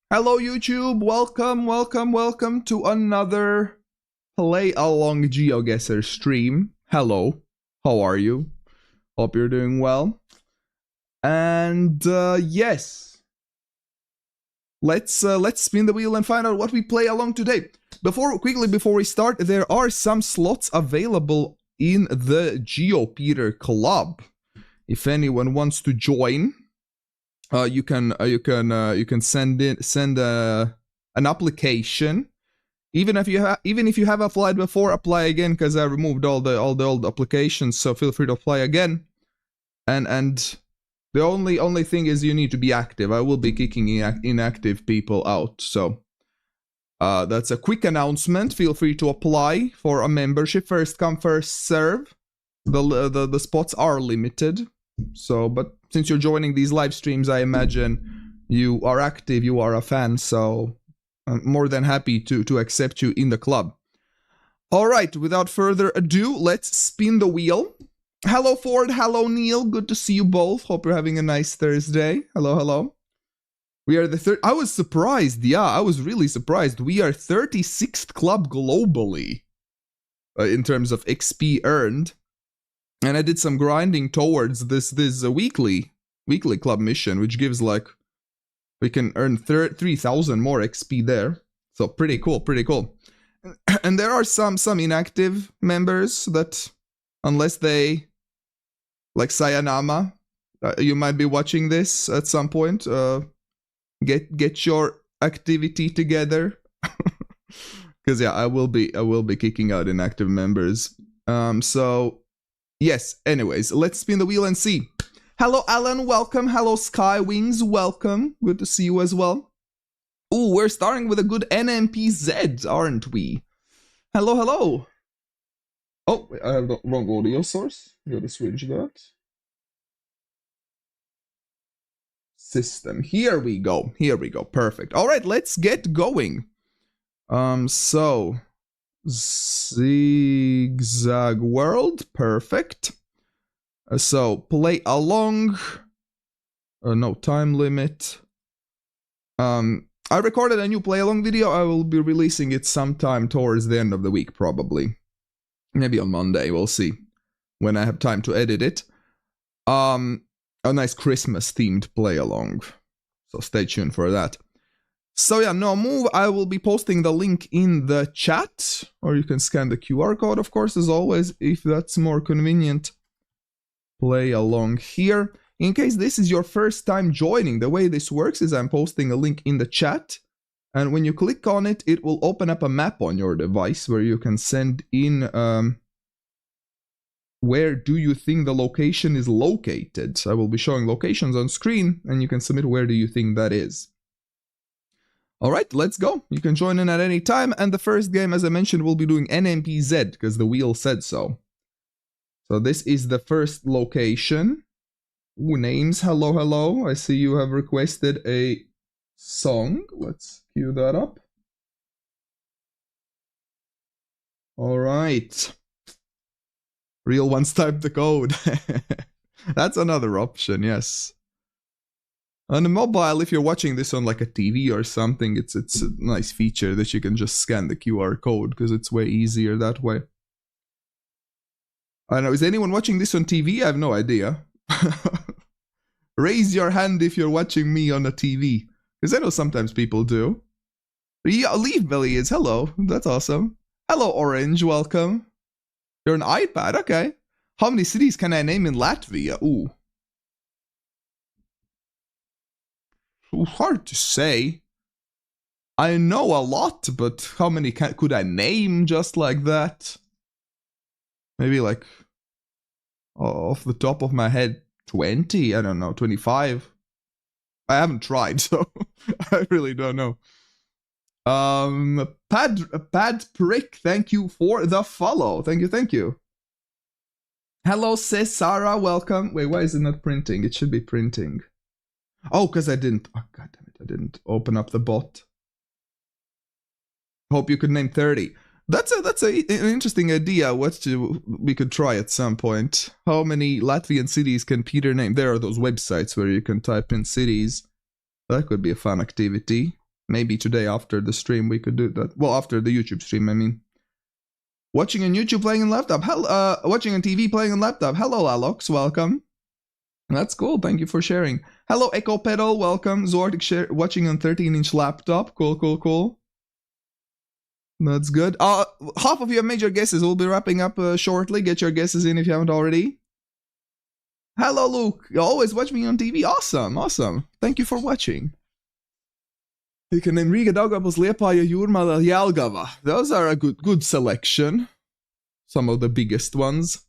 Hello YouTube, welcome to another play along GeoGuessr stream. Hello, how are you? Hope you're doing well. And yes, let's spin the wheel and find out what we play along today. Before we start, there are some slots available in the GeoPeter club. If anyone wants to join, you can send an application. Even if you have applied before, apply again, because I removed all the old applications. So feel free to apply again. And the only thing is you need to be active. I will be kicking inactive people out. So that's a quick announcement. Feel free to apply for a membership. First come, first serve. The spots are limited. So, but since you're joining these live streams, I imagine you are active, you are a fan, so I'm more than happy to accept you in the club. All right, without further ado, let's spin the wheel. Hello Ford, hello Neil, good to see you both. Hope you're having a nice Thursday. Hello. We are the third. I was surprised. Yeah, I was really surprised. We are 36th club globally in terms of XP earned. And I did some grinding towards this weekly club mission, which gives like, we can earn 3,000 more XP there. So pretty cool. And there are some inactive members that, unless they, like Sayanama, you might be watching this at some point. Get your activity together, because yeah, I will be kicking out inactive members. So. Yes, anyways, let's spin the wheel and see. Hello, Alan, welcome. Hello, Skywings, welcome. Good to see you as well. Ooh, we're starting with a good NMPZ, aren't we? Hello. Oh, wait, I have the wrong audio source. Gotta switch that. System. Here we go. Perfect. All right, let's get going. So... Zigzag world, perfect. So play along. No time limit. I recorded a new play along video. I will be releasing it sometime towards the end of the week, probably. Maybe on Monday, we'll see when I have time to edit it. A nice Christmas themed play along. So stay tuned for that. So yeah, no move. I will be posting the link in the chat, or you can scan the QR code, of course, as always, if that's more convenient. Play along here. In case this is your first time joining, the way this works is I'm posting a link in the chat, and when you click on it, it will open up a map on your device where you can send in where do you think the location is located. I will be showing locations on screen, and you can submit where do you think that is. Alright, let's go. You can join in at any time, and the first game, as I mentioned, we'll be doing NMPZ, because the wheel said so. So this is the first location. Ooh, names, hello. I see you have requested a song. Let's cue that up. Alright. Real ones type the code. That's another option, yes. On the mobile, if you're watching this on like a TV or something, it's a nice feature that you can just scan the QR code, because it's way easier that way. I don't know, is anyone watching this on TV? I have no idea. Raise your hand if you're watching me on a TV, because I know sometimes people do. Yeah, Leaf Belly is hello. That's awesome. Hello, Orange. Welcome. You're an iPad. Okay. How many cities can I name in Latvia? Ooh. Hard to say. I know a lot, but how many could I name just like that? Maybe like off the top of my head, 20? I don't know, 25? I haven't tried, so I really don't know. Pad Prick, thank you for the follow. Thank you. Hello, Cesara, welcome. Wait, why is it not printing? It should be printing. Oh, because I didn't. Oh, god damn it! I didn't open up the bot. Hope you could name 30. That's an interesting idea. We could try at some point. How many Latvian cities can Peter name? There are those websites where you can type in cities. That could be a fun activity. Maybe today after the stream we could do that. Well, after the YouTube stream, I mean. Watching on YouTube, playing on laptop. Watching on TV, playing on laptop. Hello, Alex. Welcome. That's cool. Thank you for sharing. Hello, Echo Pedal. Welcome. Zortic watching on 13-inch laptop. Cool, cool, cool. That's good. Half of you have made your guesses. We'll be wrapping up shortly. Get your guesses in if you haven't already. Hello, Luke. You always watch me on TV. Awesome, awesome. Thank you for watching. You can name Riga, Daugavpils, Liepāja, Jūrmala, Jelgava. Those are a good selection. Some of the biggest ones.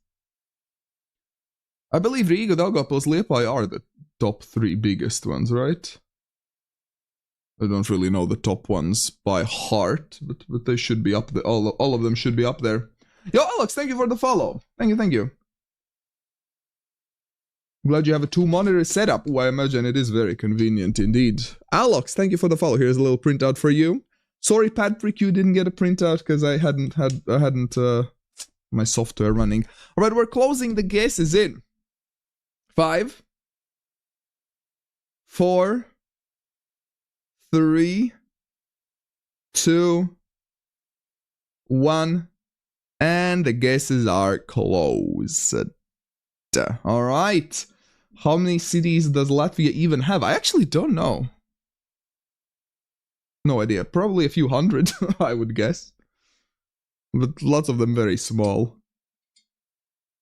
I believe Riga, Daugavpils, Liepāja are the top 3 biggest ones, right? I don't really know the top ones by heart, but they should be up there. All of them should be up there. Yo, Alex, thank you for the follow. Thank you, thank you. Glad you have a 2-monitor setup. Oh, I imagine it is very convenient indeed. Alex, thank you for the follow. Here's a little printout for you. Sorry, Padprick, you didn't get a printout because I hadn't my software running. All right, we're closing the guesses in 5, 4, 3, 2, 1, and the guesses are closed. All right. How many cities does Latvia even have? I actually don't know. No idea. Probably a few hundred, I would guess. But lots of them very small.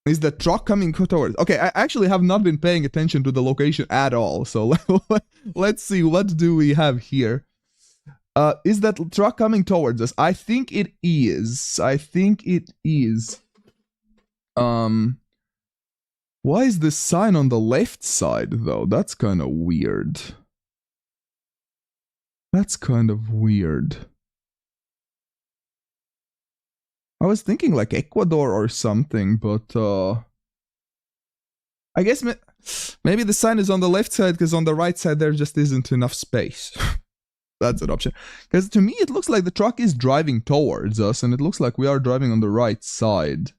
Is the truck coming towards? Okay, I actually have not been paying attention to the location at all. So let's see, what do we have here? Is that truck coming towards us? I think it is. I think it is. Why is this sign on the left side, though? That's kind of weird. That's kind of weird. I was thinking like Ecuador or something, but I guess maybe the sign is on the left side because on the right side there just isn't enough space. That's an option. Because to me it looks like the truck is driving towards us and it looks like we are driving on the right side.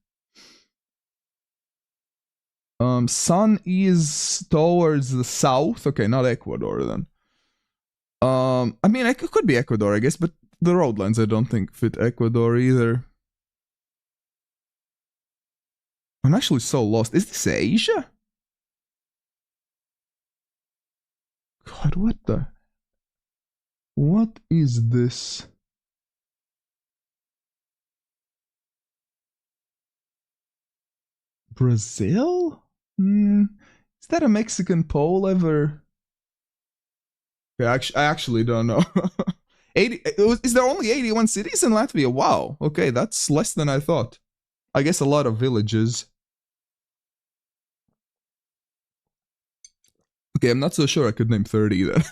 Sun is towards the south. Okay, not Ecuador then. I mean, it could be Ecuador, I guess, but the road lines I don't think fit Ecuador either. I'm actually so lost. Is this Asia? God, what the... What is this? Brazil? Is that a Mexican pole ever? Yeah, I actually don't know. 80. Is there only 81 cities in Latvia? Wow. Okay, that's less than I thought. I guess a lot of villages. Okay, I'm not so sure I could name 30 then.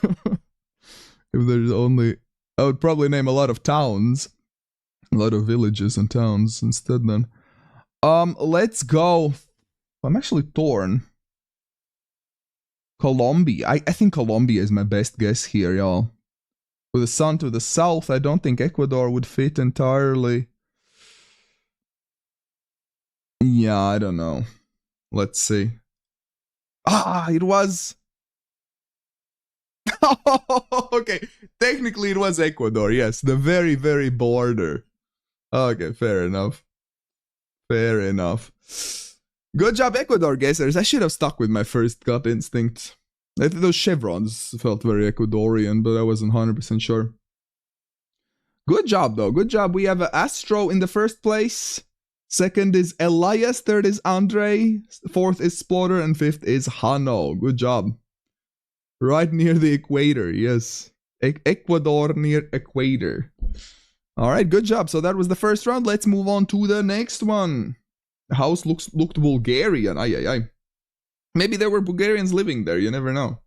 If there's only... I would probably name a lot of towns. A lot of villages and towns instead then. Let's go... I'm actually torn. Colombia. I think Colombia is my best guess here, y'all. With the sun to the south, I don't think Ecuador would fit entirely. Yeah, I don't know. Let's see. Ah, it was... Okay, technically it was Ecuador, yes. The very, very border. Okay, fair enough. Fair enough. Good job, Ecuador guessers. I should have stuck with my first gut instinct. Those chevrons felt very Ecuadorian, but I wasn't 100% sure. Good job, though. Good job. We have Astro in the first place. Second is Elias. Third is Andre. Fourth is Splotter. And fifth is Hano. Good job. Right near the equator, yes. Ecuador near equator. Alright, good job. So that was the first round. Let's move on to the next one. The house looked Bulgarian. Ay. Maybe there were Bulgarians living there. You never know.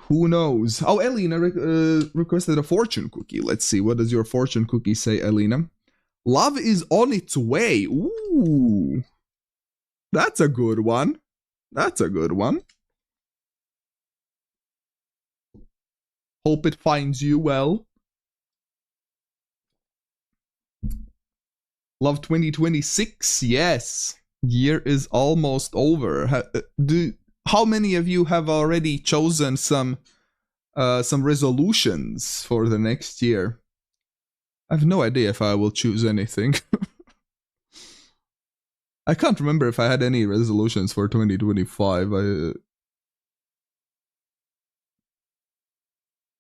Who knows? Oh, Elena requested a fortune cookie. Let's see. What does your fortune cookie say, Elena? Love is on its way. Ooh. That's a good one. That's a good one. Hope it finds you well. Love 2026, yes. Year is almost over. How many of you have already chosen some some resolutions for the next year. I have no idea if I will choose anything. I can't remember if I had any resolutions for 2025.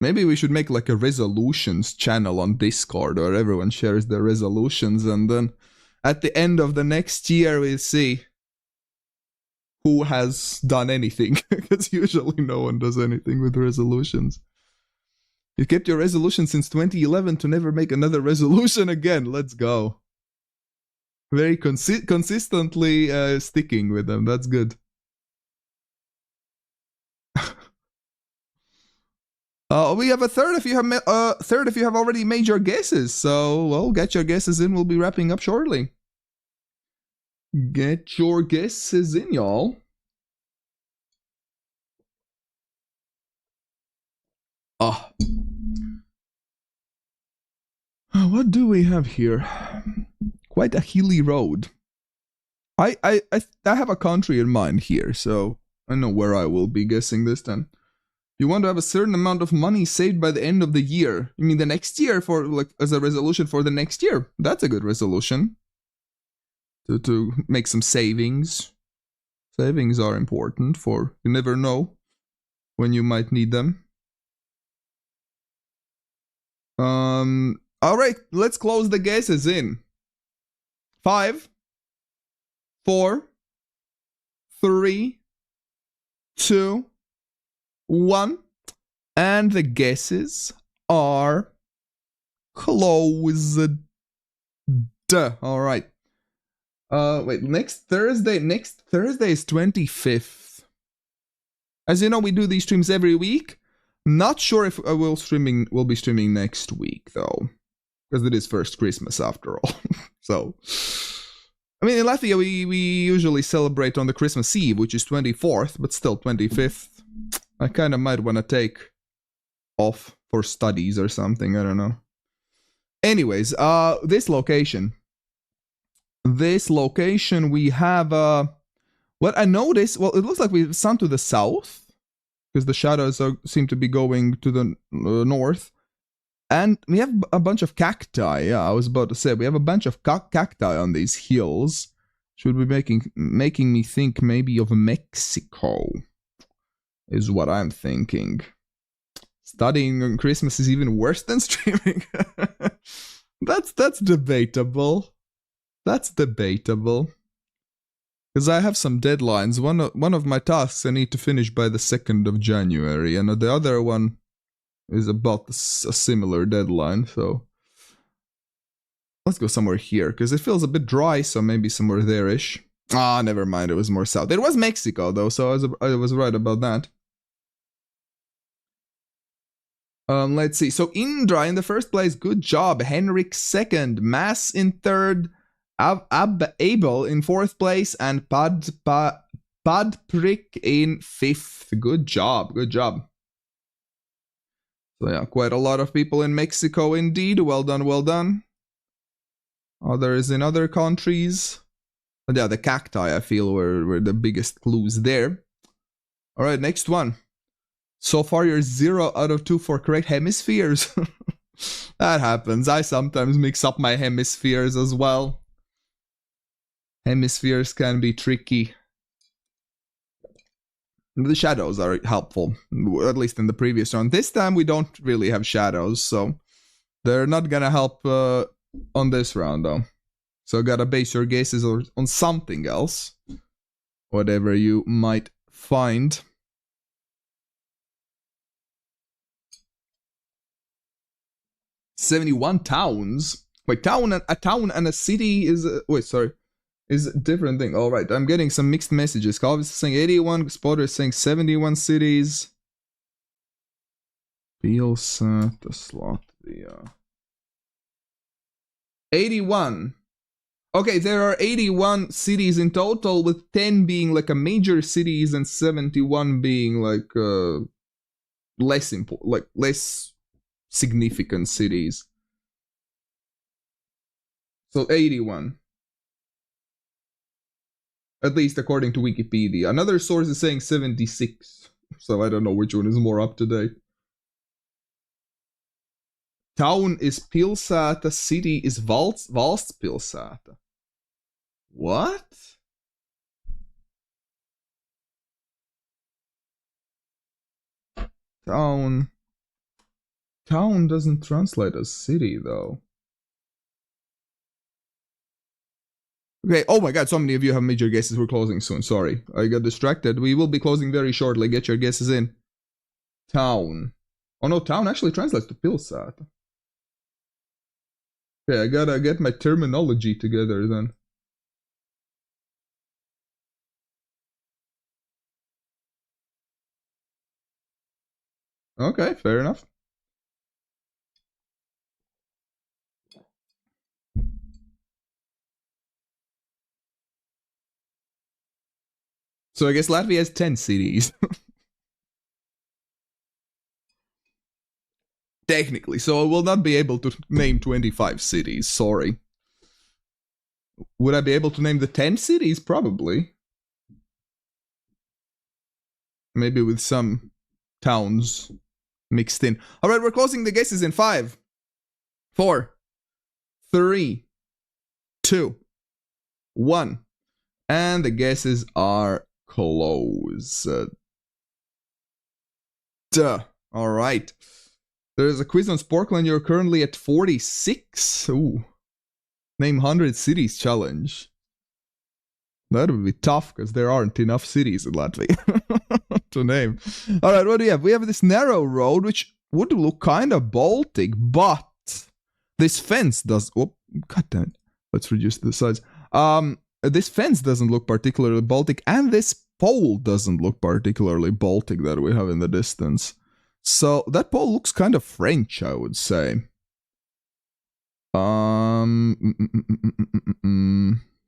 Maybe we should make like a resolutions channel on Discord where everyone shares their resolutions, and then at the end of the next year we'll see who has done anything, because usually no one does anything with resolutions. You kept your resolution since 2011 to never make another resolution again. Let's go. Very consistently sticking with them. That's good. We have a third if you have already made your guesses. So, well, get your guesses in. We'll be wrapping up shortly. Get your guesses in, y'all. Ah. What do we have here? Quite a hilly road. I have a country in mind here, so I know where I will be guessing this time. You want to have a certain amount of money saved by the end of the year. You mean the next year, for like as a resolution for the next year? That's a good resolution. To make some savings. Savings are important, for you never know when you might need them. Alright, let's close the guesses in 5, 4, 3, 2, 1, and the guesses are closed. Alright. Wait, next Thursday is 25th. As you know, we do these streams every week. Not sure if I will be streaming next week though, because it is first Christmas after all. So, I mean, in Latvia we usually celebrate on the Christmas Eve, which is 24th, but still 25th. I kind of might want to take off for studies or something. I don't know. Anyways, this location we have what I noticed. Well, it looks like we have sun to the south, because the shadows seem to be going to the north. And we have a bunch of cacti. Yeah, I was about to say, we have a bunch of cacti on these hills. Should be making me think maybe of Mexico, is what I'm thinking. Studying on Christmas is even worse than streaming. That's debatable. That's debatable. Because I have some deadlines. One of my tasks I need to finish by the 2nd of January, and the other one is about a similar deadline, so let's go somewhere here, because it feels a bit dry, so maybe somewhere there-ish. Ah, never mind, it was more south. It was Mexico, though, so I was right about that. Let's see. So Indra in the first place, good job. Henrik second, Mass in third, Abel in fourth place, and Padprik in fifth. Good job, good job. So yeah, quite a lot of people in Mexico indeed. Well done, well done. Others in other countries. But yeah, the cacti I feel were the biggest clues there. Alright, next one. So far you're 0 out of 2 for correct hemispheres. That happens. I sometimes mix up my hemispheres as well. Hemispheres can be tricky. The shadows are helpful, at least in the previous round. This time we don't really have shadows, so they're not gonna help on this round though. So gotta base your guesses on something else. Whatever you might find. 71 towns. Wait, a town and a city is is a different thing. All right, I'm getting some mixed messages. Calvis is saying 81, Spotter is saying 71 cities. Pilsat, Latvia. 81. Okay, there are 81 cities in total, with 10 being like a major cities and 71 being like less important, like less significant cities. So 81. At least according to Wikipedia. Another source is saying 76. So I don't know which one is more up to date. Town is Pilsēta, city is Valstpilsēta. What? Town doesn't translate as city though. Okay, oh my god, so many of you have major guesses. We're closing soon. Sorry, I got distracted. We will be closing very shortly. Get your guesses in. Town. Oh no, town actually translates to Pilsēta. Okay, I gotta get my terminology together then. Okay, fair enough. So I guess Latvia has 10 cities. Technically, so I will not be able to name 25 cities, sorry. Would I be able to name the 10 cities? Probably. Maybe with some towns mixed in. Alright, we're closing the guesses in 5, 4, 3, 2, 1. And the guesses are closed. Alright. There's a quiz on Sporkland. You're currently at 46. Ooh. Name 100 cities challenge. That would be tough because there aren't enough cities in Latvia to name. Alright, what do we have? We have this narrow road which would look kind of Baltic, but this fence does... Oh, god damn it. Let's reduce the size. This fence doesn't look particularly Baltic, and this pole doesn't look particularly Baltic that we have in the distance. So that pole looks kind of French, I would say. So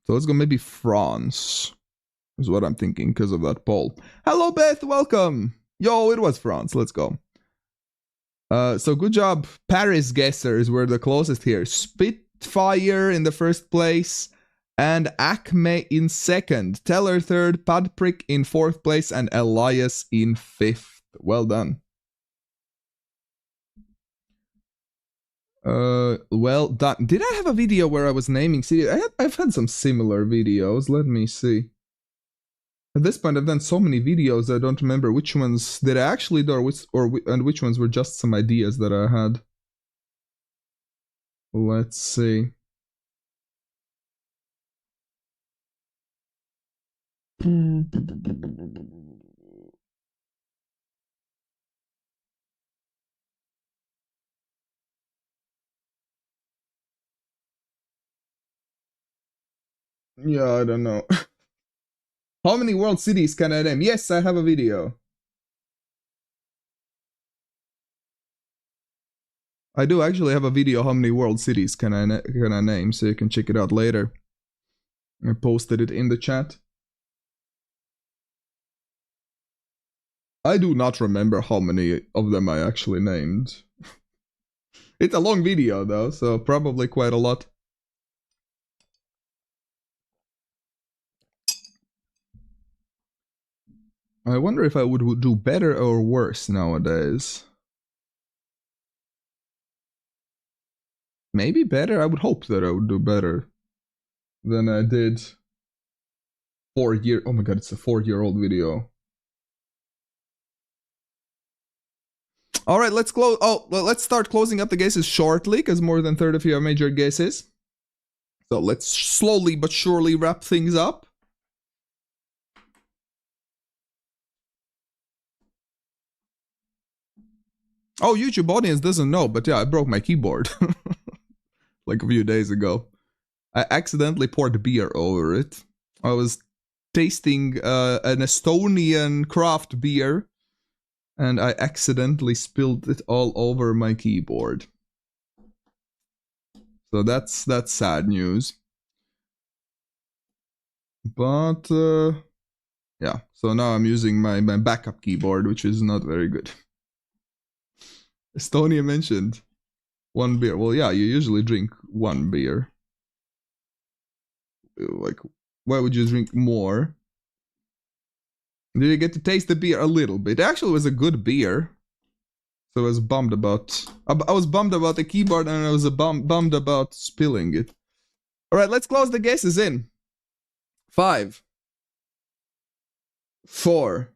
let's go maybe France, is what I'm thinking because of that pole. Hello, Beth, welcome. Yo, it was France. Let's go. So good job. Paris guessers were the closest here. Spitfire in the first place, and Acme in second. Teller third, Padprick in fourth place, and Elias in fifth. Well done. Well done. Did I have a video where I was naming cities? I've had some similar videos. Let me see. At this point, I've done so many videos I don't remember which ones did I actually do and which ones were just some ideas that I had. Let's see. Yeah, I don't know. How many world cities can I name? Yes, I have a video. I do actually have a video how many world cities can I name, so you can check it out later. I posted it in the chat. I do not remember how many of them I actually named. It's a long video though, so probably quite a lot. I wonder if I would do better or worse nowadays. Maybe better? I would hope that I would do better than I did 4 years. Oh my god, it's a 4-year-old video. Alright, let's close. Oh, well, let's start closing up the guesses shortly, because more than a third of you have major guesses. So let's slowly but surely wrap things up. Oh, YouTube audience doesn't know, but yeah, I broke my keyboard. Like a few days ago. I accidentally poured beer over it. I was tasting an Estonian craft beer, and I accidentally spilled it all over my keyboard. So that's sad news. But yeah, so now I'm using my backup keyboard, which is not very good. Estonia mentioned 1 beer. Well, yeah, you usually drink 1 beer. Like, why would you drink more? Did you get to taste the beer a little bit? It actually was a good beer. So I was bummed about... I was bummed about the keyboard and I was bummed about spilling it. Alright, let's close the guesses in. 5. 4.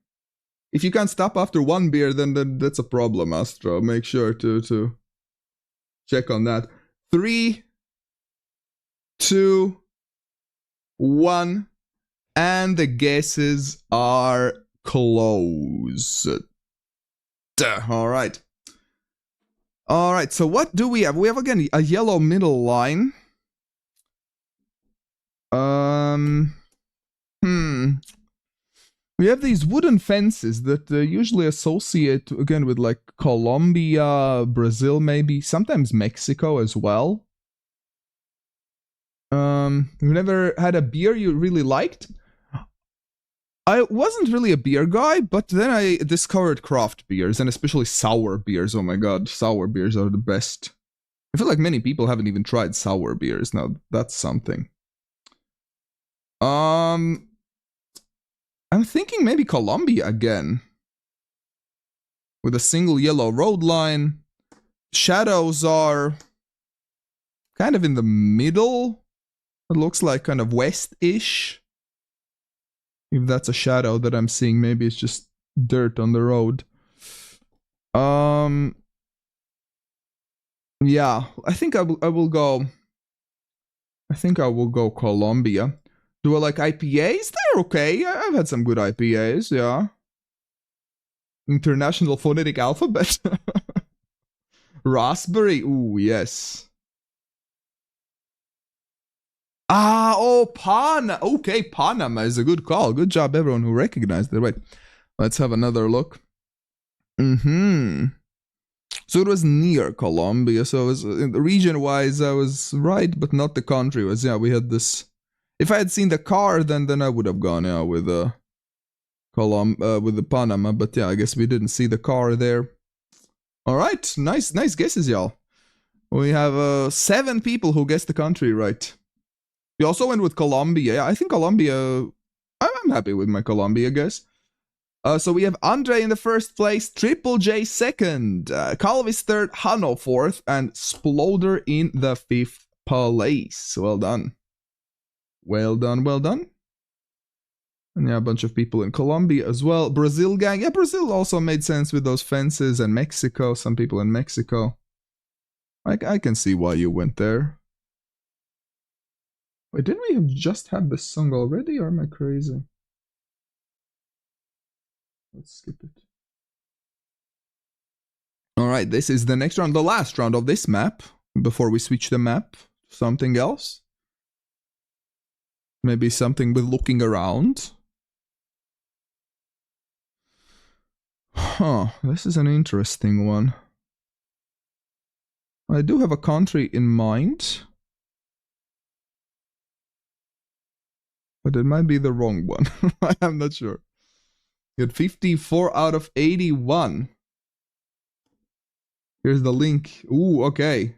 If you can't stop after one beer, then that's a problem, Astro. Make sure to check on that. 3, 2, 1. And the guesses are closed. Alright. Alright, so what do we have? We have, again, a yellow middle line. We have these wooden fences that usually associate, again, with, like, Colombia, Brazil, maybe. Sometimes Mexico as well. You've never had a beer you really liked? I wasn't really a beer guy, but then I discovered craft beers, and especially sour beers. Oh my god, sour beers are the best. I feel like many people haven't even tried sour beers. Now, that's something. I'm thinking maybe Colombia again. With a single yellow road line. Shadows are kind of in the middle. It looks like kind of west-ish. If that's a shadow that I'm seeing, maybe it's just dirt on the road. Yeah, I think I will go. I think I will go Colombia. Do I like IPAs? They're okay. I've had some good IPAs, yeah. International Phonetic Alphabet. Raspberry. Ooh, yes. Oh, okay, Panama is a good call. Good job, everyone who recognized it. Wait, let's have another look. So it was near Colombia. So it was, region-wise, I was right, but not the country. Was yeah, we had this. If I had seen the car, then I would have gone with the Panama. But yeah, I guess we didn't see the car there. All right, nice guesses, y'all. We have 7 people who guessed the country right. We also went with Colombia. Yeah, I think Colombia... I'm happy with my Colombia guess. So we have Andre in the first place, Triple J second, Calvis third, Hano fourth, and Sploder in the 5th place. Well done. Well done, well done. And yeah, a bunch of people in Colombia as well. Brazil gang. Yeah, Brazil also made sense with those fences, and Mexico. Some people in Mexico. I can see why you went there. Wait, didn't we just have this song already, or am I crazy? Let's skip it. Alright, this is the next round, the last round of this map. Before we switch the map, something else. Maybe something with looking around. Huh, this is an interesting one. I do have a country in mind. But it might be the wrong one. I'm not sure. You had 54 out of 81. Here's the link. Ooh, okay.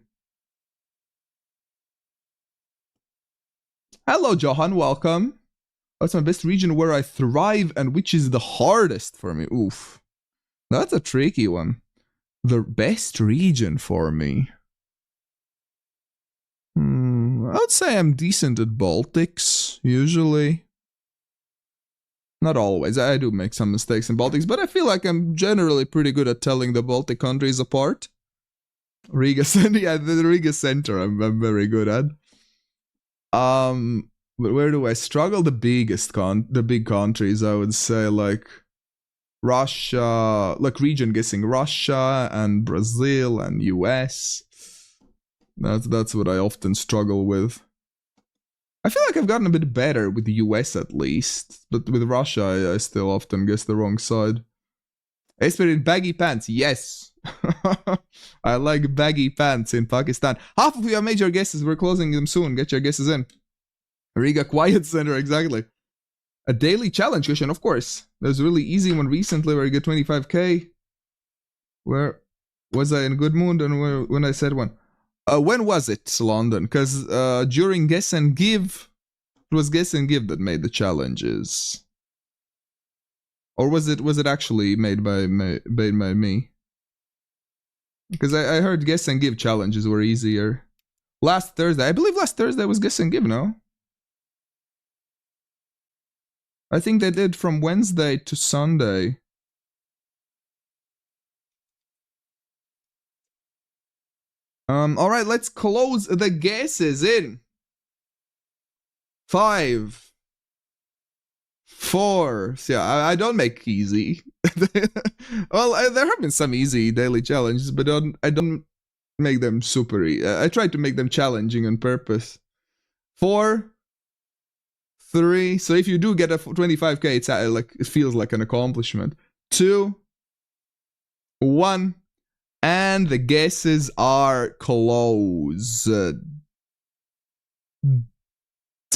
Hello, Johan. Welcome. That's my best region where I thrive and which is the hardest for me. Oof. That's a tricky one. The best region for me. I would say I'm decent at Baltics, usually. Not always, I do make some mistakes in Baltics, but I feel like I'm generally pretty good at telling the Baltic countries apart. Riga Center, yeah, the Riga Center I'm very good at. But where do I struggle? The big countries, I would say, like Russia, like region guessing Russia and Brazil and US. That's what I often struggle with. I feel like I've gotten a bit better with the US at least, but with Russia I still often guess the wrong side. Expert in baggy pants, yes. I like baggy pants in Pakistan. Half of your major guesses, we're closing them soon. Get your guesses in. Riga Quiet Center, exactly. A daily challenge question, of course. There's a really easy one recently where you get 25k. Where was I in good mood and when I said one? When was it, London? Because during Guess and Give, it was Guess and Give that made the challenges. Or was it actually made by me? Because I heard guess and give challenges were easier. Last Thursday, I believe last Thursday was guess and give, no? I think they did from Wednesday to Sunday. Alright, let's close the guesses in 5, 4. So yeah, I don't make easy. Well, there have been some easy daily challenges, but I don't make them super easy. I try to make them challenging on purpose. 4, 3. So if you do get a 25k, it's like it feels like an accomplishment. 2, 1. And the guesses are closed.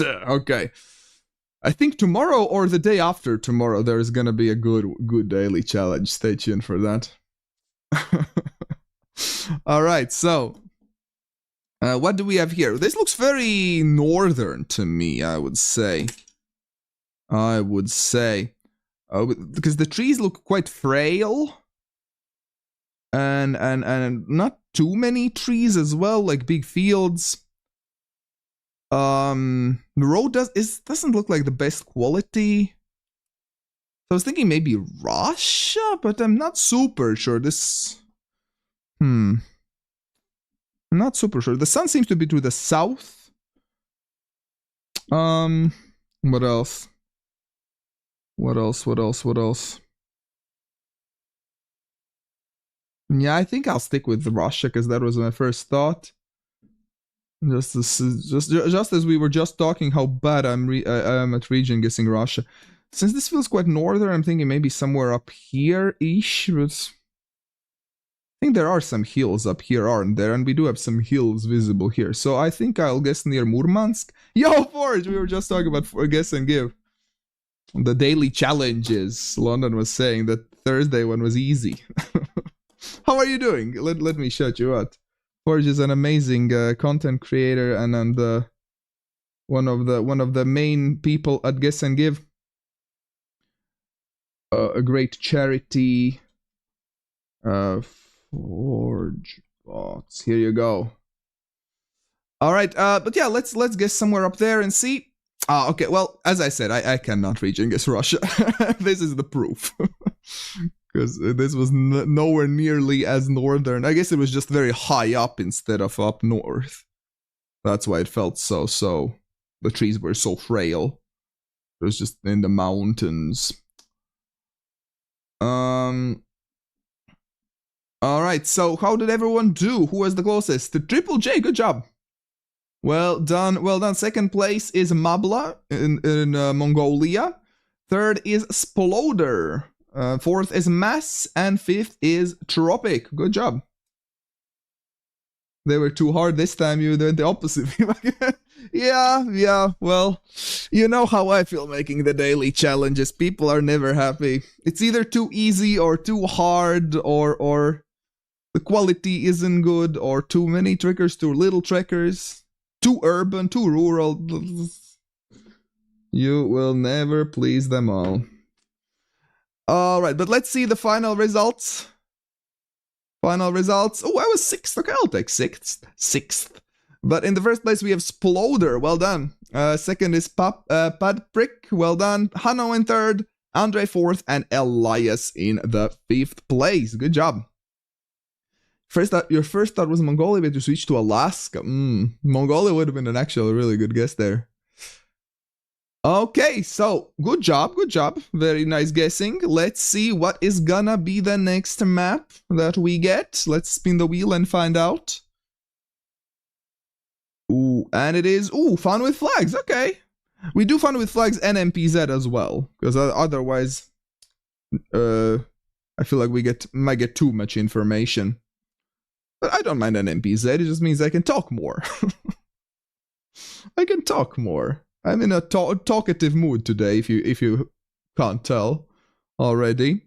Okay. I think tomorrow or the day after tomorrow there is gonna be a good daily challenge. Stay tuned for that. Alright, so what do we have here? This looks very northern to me, I would say. Because the trees look quite frail. And not too many trees as well, like big fields. The road doesn't look like the best quality. So I was thinking maybe Russia, but I'm not super sure. I'm not super sure. The sun seems to be to the south. What else? What else? Yeah, I think I'll stick with Russia because that was my first thought. Just as we were just talking how bad I'm at region guessing Russia. Since this feels quite northern, I'm thinking maybe somewhere up here-ish, but I think there are some hills up here, aren't there? And we do have some hills visible here. So I think I'll guess near Murmansk. Yo, Forge! We were just talking about guess and give. The daily challenges. London was saying that Thursday one was easy. How are you doing? Let me shout you out. Forge is an amazing content creator and one of the main people at Guess and Give. A great charity. Forge bots. Here you go. All right, but yeah, let's guess somewhere up there and see. Okay, well, as I said, I cannot reach and guess Russia. This is the proof. Because this was nowhere nearly as northern. I guess it was just very high up instead of up north. That's why it felt so. The trees were so frail. It was just in the mountains. Alright, so how did everyone do? Who was the closest? The Triple J, good job. Well done. Second place is Mabla in Mongolia. Third is Sploder. Fourth is Mass, and fifth is Tropic. Good job. They were too hard this time, you did the opposite. Yeah, well, you know how I feel making the daily challenges. People are never happy. It's either too easy or too hard, or the quality isn't good, or too many triggers, too little triggers, too urban, too rural. You will never please them all. Alright, but let's see the final results. Oh, I was 6th. Okay, I'll take 6th. But in the first place, we have Sploder. Well done. Second is Padprick. Well done. Hanno in third. Andre 4th. And Elias in the 5th place. Good job. Your first thought was Mongolia, but you switched to Alaska. Mongolia would have been an actual really good guess there. Okay, so good job. Very nice guessing. Let's see what is gonna be the next map that we get. Let's spin the wheel and find out. Ooh, and it is, Fun with Flags. Okay. We do Fun with Flags and MPZ as well, because otherwise, I feel like we might get too much information. But I don't mind an MPZ, it just means I can talk more. I'm in a talkative mood today, if you can't tell already.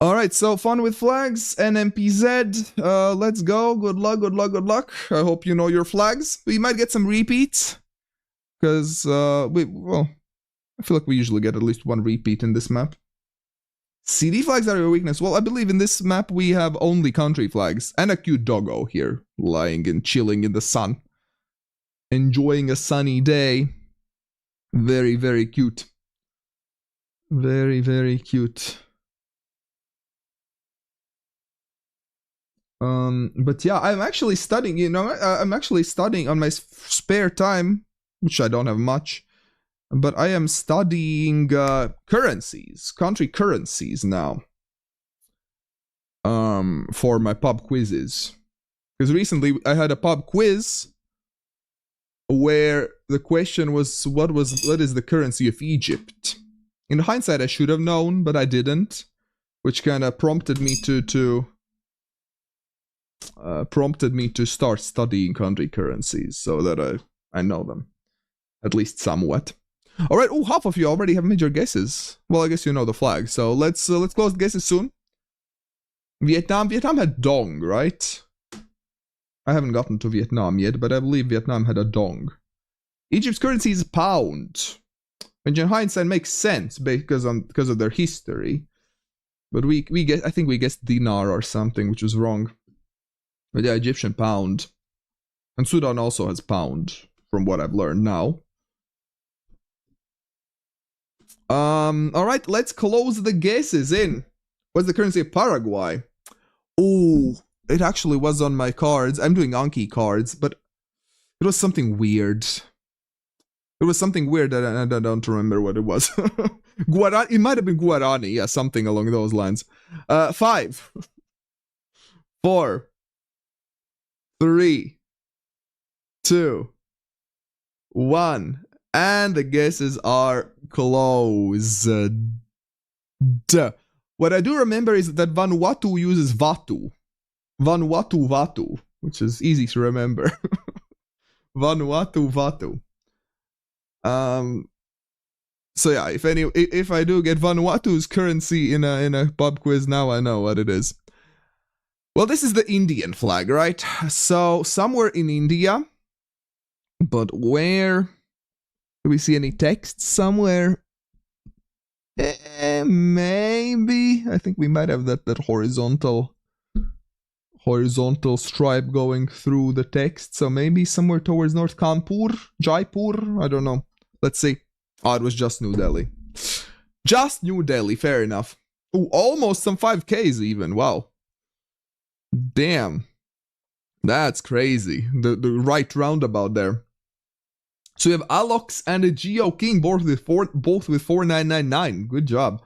Alright, so Fun with Flags and MPZ. Let's go. Good luck. I hope you know your flags. We might get some repeats. Because, I feel like we usually get at least one repeat in this map. CD flags are your weakness. Well, I believe in this map we have only country flags and a cute doggo here, lying and chilling in the sun, enjoying a sunny day. Very, very cute. Very, very cute. But yeah, I'm actually studying, you know, I'm actually studying on my spare time, which I don't have much, but I am studying currencies, country currencies now, for my pub quizzes. Because recently I had a pub quiz where the question was what is the currency of Egypt? In hindsight, I should have known, but I didn't, which kind of prompted me to start studying country currencies so that I know them, at least somewhat. All right. Oh, half of you already have made your guesses. Well, I guess you know the flag. So let's close the guesses soon. Vietnam had dong, right? I haven't gotten to Vietnam yet, but I believe Vietnam had a dong. Egypt's currency is pound, which in hindsight makes sense because of their history. But I think we guessed dinar or something, which was wrong. But yeah, Egyptian pound. And Sudan also has pound, from what I've learned now. Alright, let's close the guesses in. What's the currency of Paraguay? Oh, it actually was on my cards. I'm doing Anki cards, but it was something weird. It was something weird that I don't remember what it was. Guarani, it might have been Guarani, yeah, something along those lines. 5, 4, 3, 2, 1, and the guesses are closed. What I do remember is that Vanuatu uses Vatu. Vanuatu, which is easy to remember. Vanuatu. So yeah, if I do get Vanuatu's currency in a pub quiz now, I know what it is. Well, this is the Indian flag, right? So somewhere in India, but where? Do we see any text somewhere? Maybe. I think we might have that horizontal stripe going through the text. So maybe somewhere towards North Kanpur, Jaipur. I don't know. Let's see. Oh, it was just New Delhi. Just New Delhi. Fair enough. Oh, almost some 5Ks even. Wow. Damn. That's crazy. The right roundabout there. So you have Alox and a Geo King, both with 4999. Good job.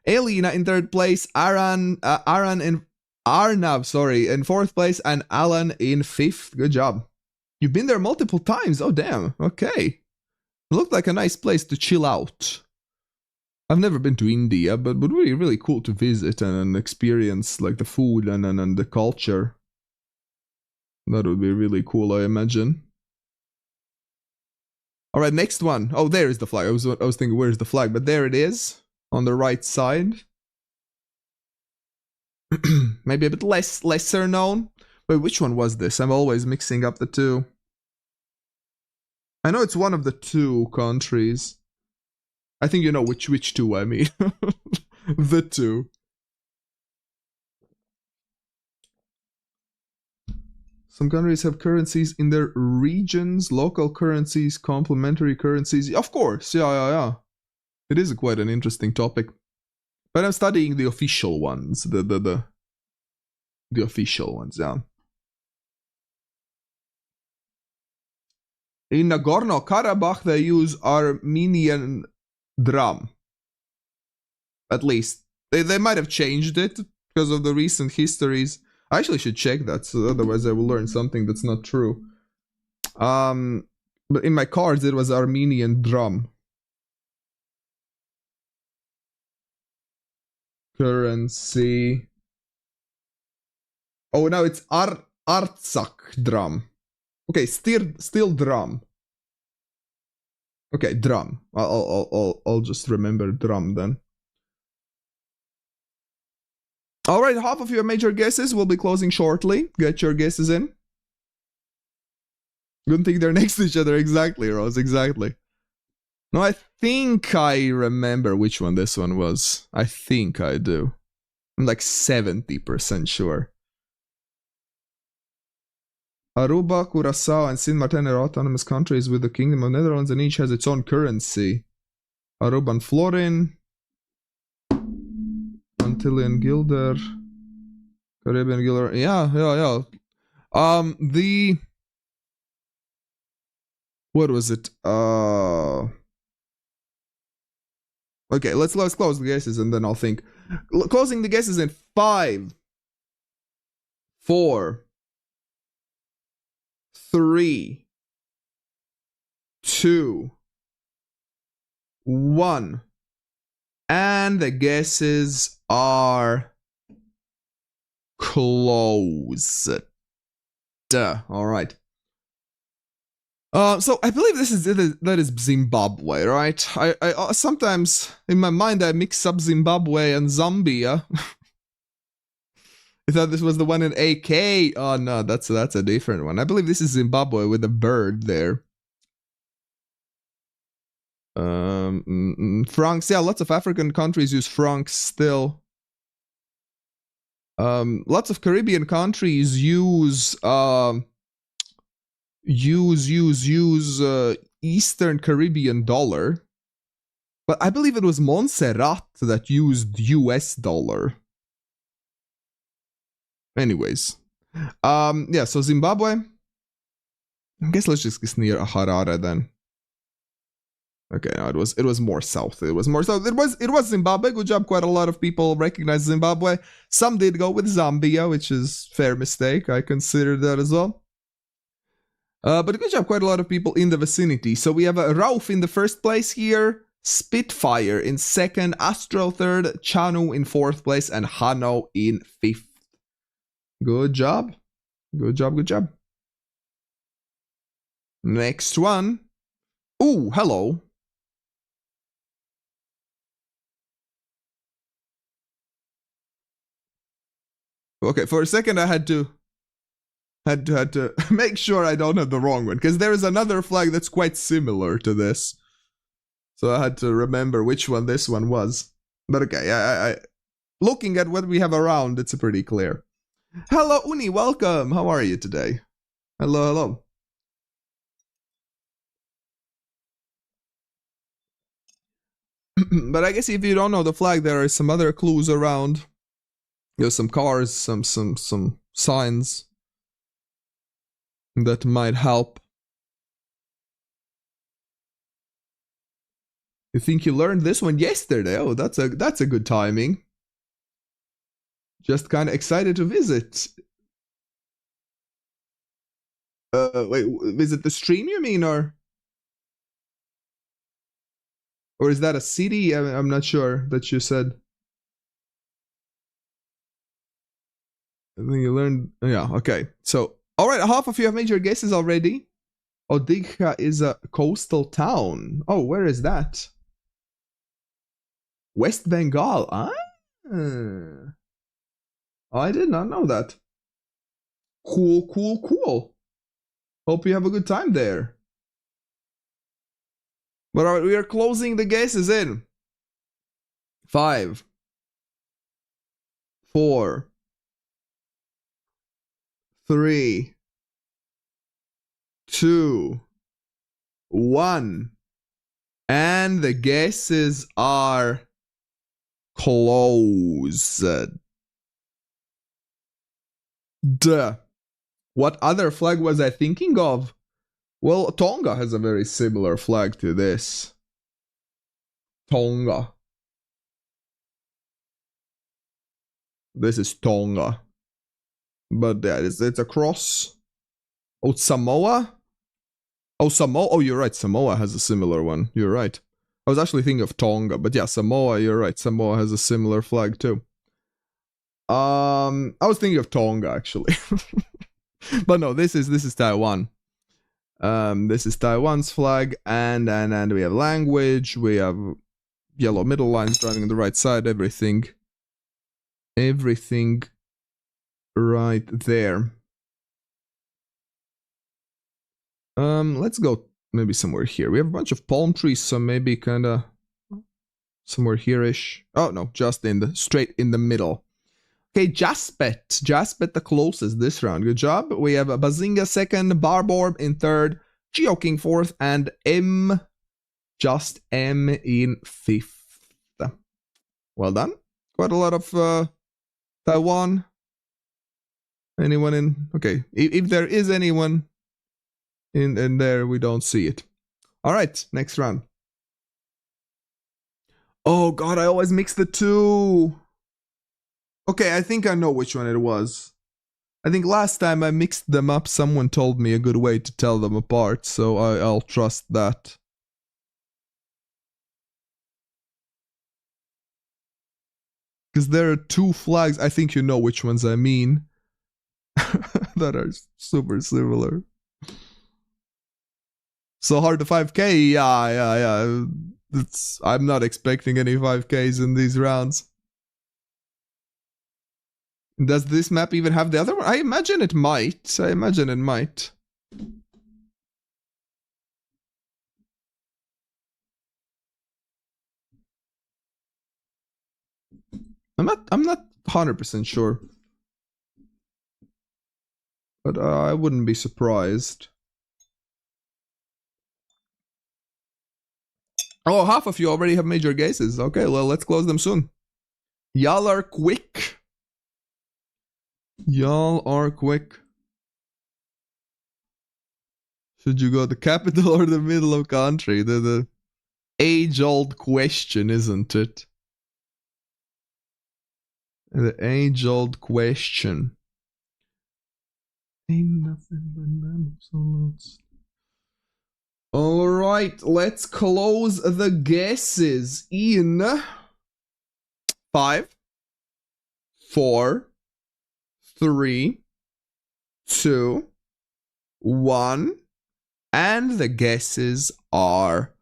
Elena in third place, Arnav, in fourth place, and Alan in fifth. Good job. You've been there multiple times. Oh, damn. Okay. Looked like a nice place to chill out. I've never been to India, but really, really cool to visit and experience like the food and the culture. That would be really cool, I imagine. All right, next one. Oh, there is the flag. I was thinking, where's the flag? But there it is on the right side. Maybe a bit lesser known. Wait, which one was this? I'm always mixing up the two. I know it's one of the two countries. I think you know which two I mean. The two. Some countries have currencies in their regions, local currencies, complementary currencies. Of course, yeah. It is quite an interesting topic. But I'm studying the official ones, the official ones, yeah. In Nagorno-Karabakh, they use Armenian drum. At least. They might have changed it because of the recent histories. I actually should check that, so otherwise I will learn something that's not true. But in my cards, it was Armenian drum. Currency. Oh, now it's Artsakh drum. Okay, still drum. Okay, drum. I'll just remember drum then. All right, half of your major guesses will be closing shortly. Get your guesses in. Good thing they're next to each other. Exactly, Rose. Exactly. No, I think I remember which one this one was. I think I do. I'm like 70% sure. Aruba, Curacao, and Sint Maarten are autonomous countries with the Kingdom of Netherlands, and each has its own currency. Aruba and Florin, Antillean Guilder, Caribbean Guilder. Yeah. What was it? Okay, let's close the guesses and then I'll think. Closing the guesses in 5, 4, 3, 2, 1. And the guesses are closed. All right. So I believe that is Zimbabwe, right? I sometimes in my mind I mix up Zimbabwe and Zambia. I thought this was the one in AK. Oh no, that's a different one. I believe this is Zimbabwe with a bird there. Francs. Yeah, lots of African countries use francs still. Lots of Caribbean countries use Eastern Caribbean dollar, but I believe it was Montserrat that used US dollar. Anyways, yeah. So Zimbabwe. I guess let's just guess near Harare then. Okay, no, it was more south. It was Zimbabwe. Good job. Quite a lot of people recognize Zimbabwe. Some did go with Zambia, which is fair mistake. I considered that as well. But good job. Quite a lot of people in the vicinity. So we have Rauf in the first place here, Spitfire in second, Astro third, Chanu in fourth place, and Hano in fifth. Good job. Good job. Next one. Ooh, hello. Okay, for a second I had to make sure I don't have the wrong one, because there is another flag that's quite similar to this. So I had to remember which one this one was. But okay, I looking at what we have around, it's pretty clear. Hello, Uni, welcome. How are you today? Hello. But I guess if you don't know the flag, there are some other clues around. There's some cars, some signs that might help. You think you learned this one yesterday? Oh, that's a good timing. Just kind of excited to visit. Wait, visit the stream you mean, or is that a city? I'm not sure that you said. I think you learned. Yeah, okay. So, all right, half of you have made your guesses already. Odigha is a coastal town. Oh, where is that? West Bengal. Ah. I did not know that. Cool. Hope you have a good time there. But all right, we are closing the guesses in 5, 4, 3, 2, 1. And the guesses are closed. Duh. What other flag was I thinking of? Well, Tonga has a very similar flag to this. Tonga. This is Tonga. But yeah, it's a cross. Oh, Samoa? Oh, Samoa. Oh, you're right. Samoa has a similar one. You're right. I was actually thinking of Tonga, but yeah, Samoa, you're right. Samoa has a similar flag too. I was thinking of Tonga actually. But no, this is Taiwan. This is Taiwan's flag, and we have language, we have yellow middle lines driving on the right side, everything right there. Let's go maybe somewhere here. We have a bunch of palm trees, so maybe kind of somewhere here-ish. Oh, no, just straight in the middle. Okay, Jaspet the closest this round. Good job. We have a Bazinga second, Barborb in third, GeoKing fourth, and M in fifth. Well done. Quite a lot of Taiwan. Anyone in? Okay, if there is anyone in there, we don't see it. All right, next round. Oh god, I always mix the two. Okay, I think I know which one it was. I think last time I mixed them up, someone told me a good way to tell them apart, so I'll trust that. Because there are two flags, I think you know which ones I mean, that are super similar. So hard to 5k? Yeah. I'm not expecting any 5ks in these rounds. Does this map even have the other one? I imagine it might. I'm not 100% sure. But I wouldn't be surprised. Oh, half of you already have major guesses. Okay, well, let's close them soon. Y'all are quick. Should you go the capital or the middle of country? The age-old question, isn't it? The age-old question. Ain't nothing but mammals. Alright, let's close the guesses in 5, 4, 3, 2, 1, and the guesses are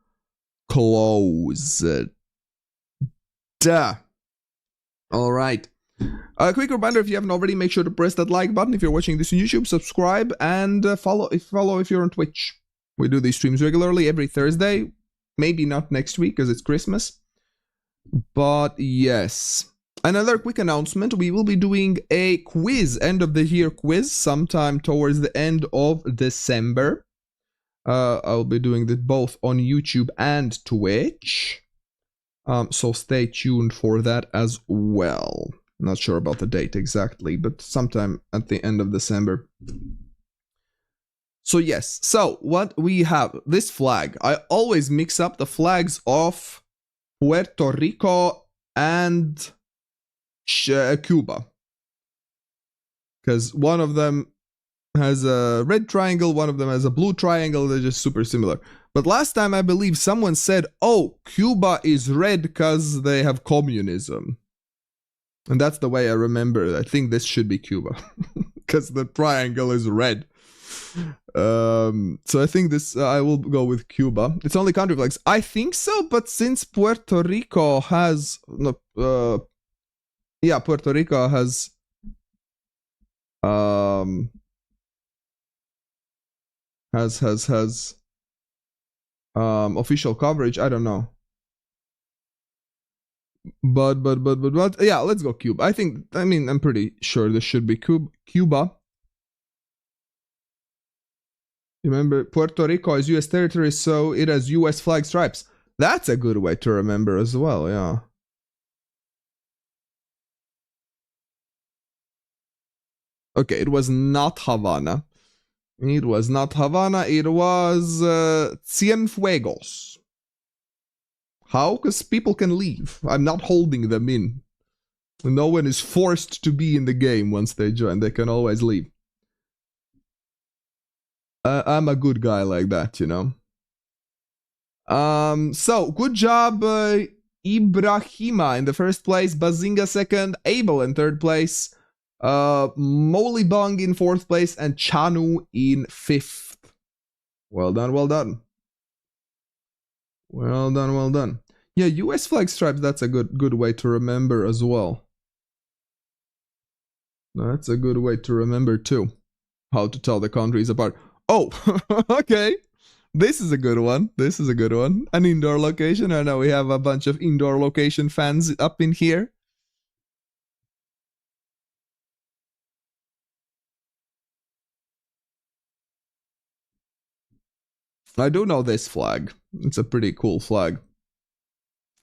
closed. Duh. Alright. A quick reminder, if you haven't already, make sure to press that like button if you're watching this on YouTube, subscribe, and follow if you're on Twitch. We do these streams regularly every Thursday. Maybe not next week because it's Christmas. But yes. Another quick announcement. We will be doing a quiz, end of the year quiz, sometime towards the end of December. I'll be doing this both on YouTube and Twitch. So stay tuned for that as well. Not sure about the date exactly, but sometime at the end of December. So yes, so what we have, this flag, I always mix up the flags of Puerto Rico and Cuba. Because one of them has a red triangle, one of them has a blue triangle, they're just super similar. But last time I believe someone said, oh, Cuba is red because they have communism. And that's the way I remember. I think this should be Cuba. Because the triangle is red. So I think this, I will go with Cuba. It's only country flags. I think so, but since Puerto Rico has, yeah, Puerto Rico has, has official coverage. I don't know. But yeah, let's go Cuba. I'm pretty sure this should be Cuba. Remember, Puerto Rico is US territory, so it has US flag stripes. That's a good way to remember as well, yeah. Okay, it was not Havana. It was Cienfuegos. How? Because people can leave. I'm not holding them in. No one is forced to be in the game once they join. They can always leave. I'm a good guy like that, you know. So, good job, Ibrahima in the first place, Bazinga second, Abel in third place, Molibong in fourth place, and Chanu in fifth. Well done, well done. Well done, well done. Yeah, US flag stripes, that's a good way to remember as well. That's a good way to remember too. How to tell the countries apart. Oh, okay. This is a good one. This is a good one. An indoor location. I know we have a bunch of indoor location fans up in here. I do know this flag. It's a pretty cool flag.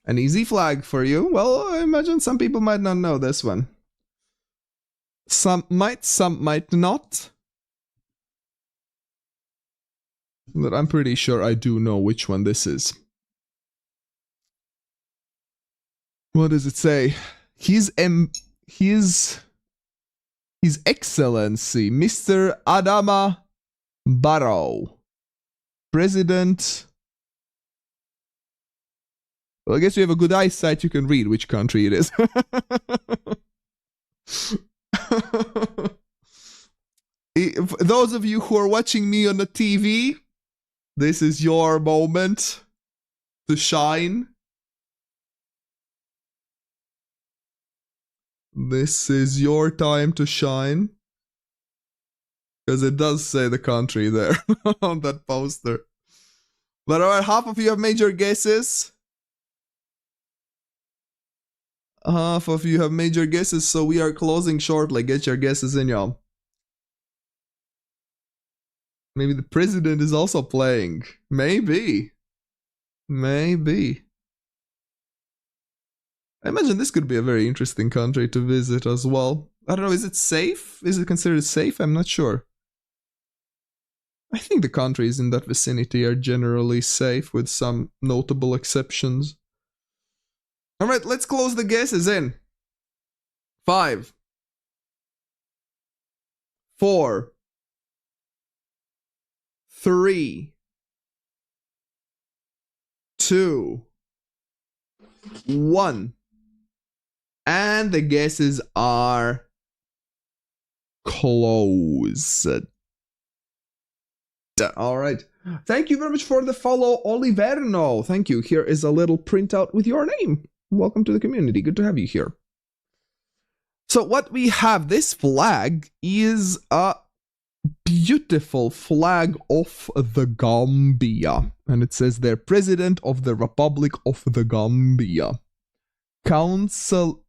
An easy flag for you. Well, I imagine some people might not know this one. Some might not. But I'm pretty sure I do know which one this is. What does it say? His Excellency, Mr. Adama Barrow, President. Well, I guess you have a good eyesight, you can read which country it is. Those of you who are watching me on the TV, this is your moment to shine. This is your time to shine. Because it does say the country there on that poster. But alright, half of you have made your guesses. Half of you have made your guesses, so we are closing shortly. Get your guesses in, y'all. Maybe the president is also playing. Maybe. Maybe. I imagine this could be a very interesting country to visit as well. I don't know, is it safe? Is it considered safe? I'm not sure. I think the countries in that vicinity are generally safe, with some notable exceptions. Alright, let's close the guesses in. 5, 4, 3, 2, 1. And the guesses are closed. Alright. Thank you very much for the follow, Oliverno. Thank you. Here is a little printout with your name. Welcome to the community. Good to have you here. So what we have, this flag is a beautiful flag of the Gambia. And it says there, President of the Republic of the Gambia. Council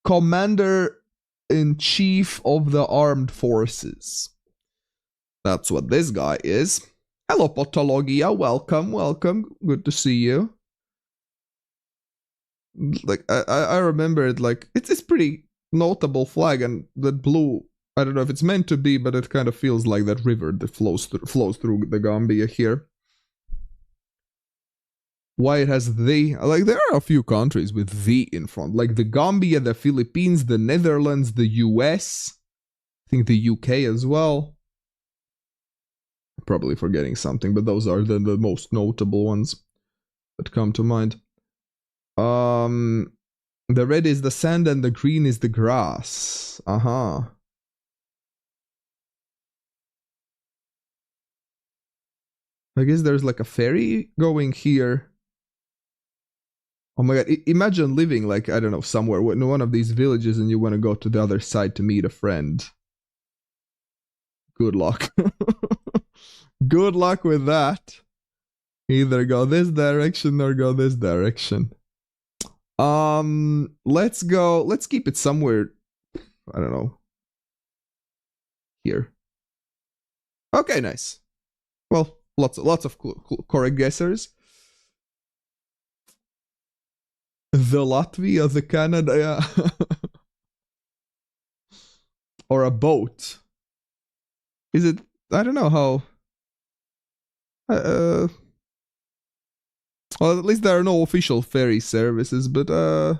Commander-in-Chief of the Armed Forces. That's what this guy is. Hello, Potologia. Welcome, welcome. Good to see you. Like, I remember it, like, it's pretty notable flag, and that blue, I don't know if it's meant to be, but it kind of feels like that river that flows through the Gambia here. Why it has the, like, there are a few countries with the in front, like the Gambia, the Philippines, the Netherlands, the US, I think the UK as well. Probably forgetting something, but those are the most notable ones that come to mind. The red is the sand and the green is the grass. I guess there's like a ferry going here. Oh my god, imagine living like, I don't know, somewhere in one of these villages and you want to go to the other side to meet a friend. Good luck. Good luck with that. Either go this direction or go this direction. Let's keep it somewhere, I don't know, here. Okay, nice. Well, lots of correct guessers. The Latvia, the Canada, yeah. Or a boat. Is it, I don't know how. Well, at least there are no official ferry services, but and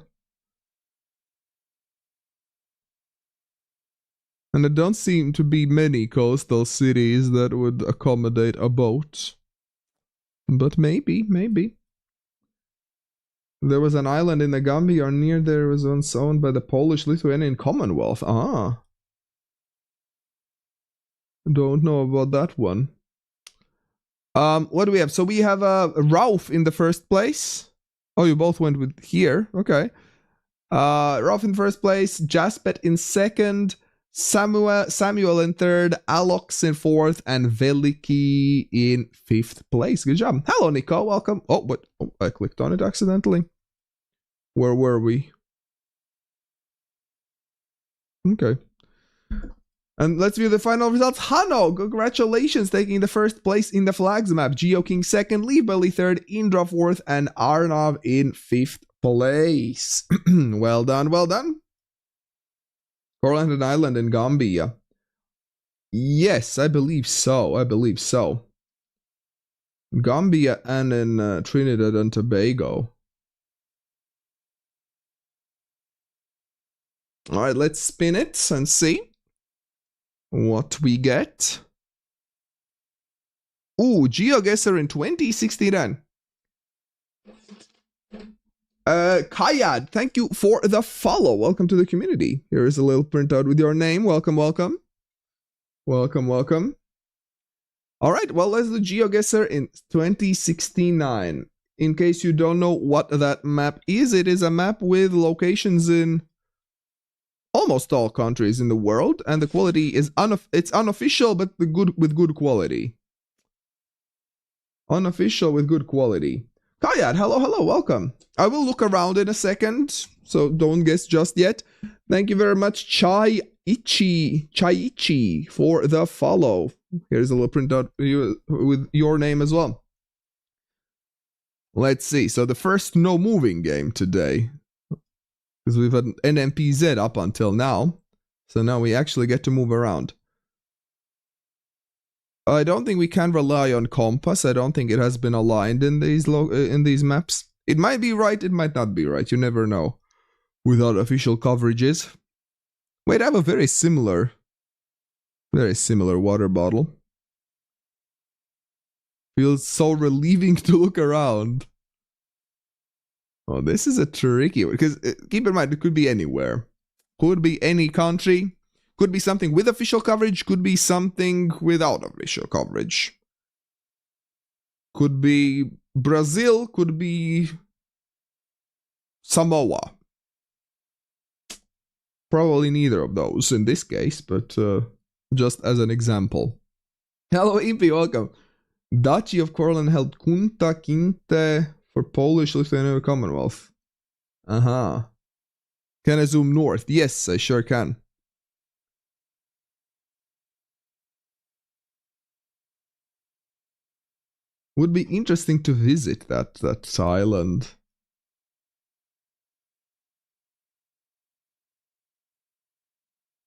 there don't seem to be many coastal cities that would accommodate a boat. But maybe. There was an island in the Gambia, or near there was once owned by the Polish-Lithuanian Commonwealth. Ah. Don't know about that one. What do we have? So we have Ralph in the first place. Oh, you both went with here. Okay. Ralph in first place. Jaspet in second. Samuel in third, Alox in fourth, and Veliki in fifth place. Good job. Hello, Nico. Welcome. Oh, but I clicked on it accidentally. Where were we? Okay. And let's view the final results. Hano, congratulations, taking the first place in the flags map. GeoKing second, Leafbelly third, Indra fourth, and Arnav in fifth place. Well done, well done. Coral Island in Gambia. Yes, I believe so. I believe so. Gambia and in Trinidad and Tobago. All right, let's spin it and see what we get. Ooh, GeoGuessr in 2069. Kayad, thank you for the follow. Welcome to the community. Here is a little printout with your name. Welcome, welcome. Welcome, welcome. All right, well, let's do GeoGuessr in 2069. In case you don't know what that map is, it is a map with locations in almost all countries in the world, and the quality is it's unofficial, but with good quality. Unofficial with good quality. Kayad, hello, hello, welcome. I will look around in a second, so don't guess just yet. Thank you very much, Chaichi, for the follow. Here's a little printout with your name as well. Let's see. So the first no moving game today, because we've had NMPZ up until now, so now we actually get to move around. I don't think we can rely on compass. I don't think it has been aligned in these maps. It might be right, it might not be right. You never know without official coverages. Wait, I have a very similar water bottle. Feels so relieving to look around. Oh, this is a tricky one, because keep in mind, it could be anywhere. Could be any country. Could be something with official coverage, could be something without official coverage. Could be Brazil, could be Samoa. Probably neither of those in this case, but just as an example. Hello, Impi, welcome. Duchy of Courland held Kunta Kinte for Polish Lithuanian Commonwealth. Can I zoom north? Yes, I sure can. Would be interesting to visit that island.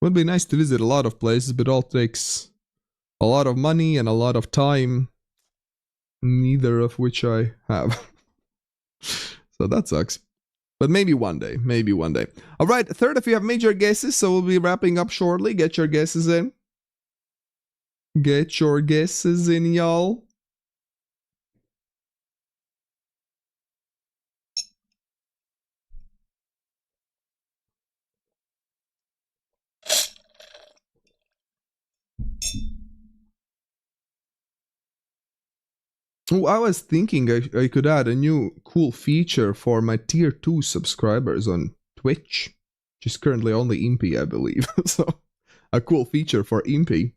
Would be nice to visit a lot of places, but all takes a lot of money and a lot of time. Neither of which I have. So that sucks. But maybe one day. Maybe one day. Alright, third, if you have major guesses, so we'll be wrapping up shortly. Get your guesses in. Get your guesses in, y'all. Oh, I was thinking I could add a new cool feature for my tier 2 subscribers on Twitch, which is currently only Impy, I believe. So, a cool feature for Impy,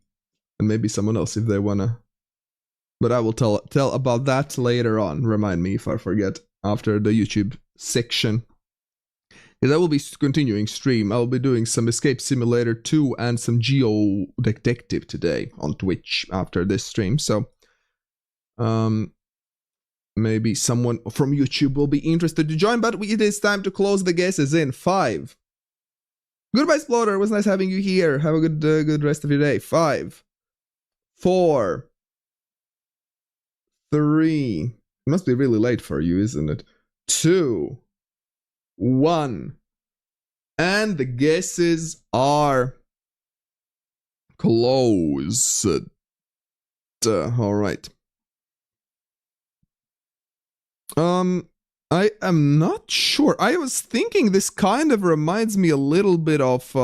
and maybe someone else if they wanna. But I will tell about that later on. Remind me if I forget after the YouTube section. Because I will be continuing stream. I will be doing some Escape Simulator 2 and some Geo Detective today on Twitch after this stream. So. Maybe someone from YouTube will be interested to join, but it is time to close the guesses in 5. Goodbye, Splotter. It was nice having you here. Have a good rest of your day. 5, 4, 3. It must be really late for you, isn't it? 2, 1. And the guesses are closed. All right. I am not sure. I was thinking this kind of reminds me a little bit of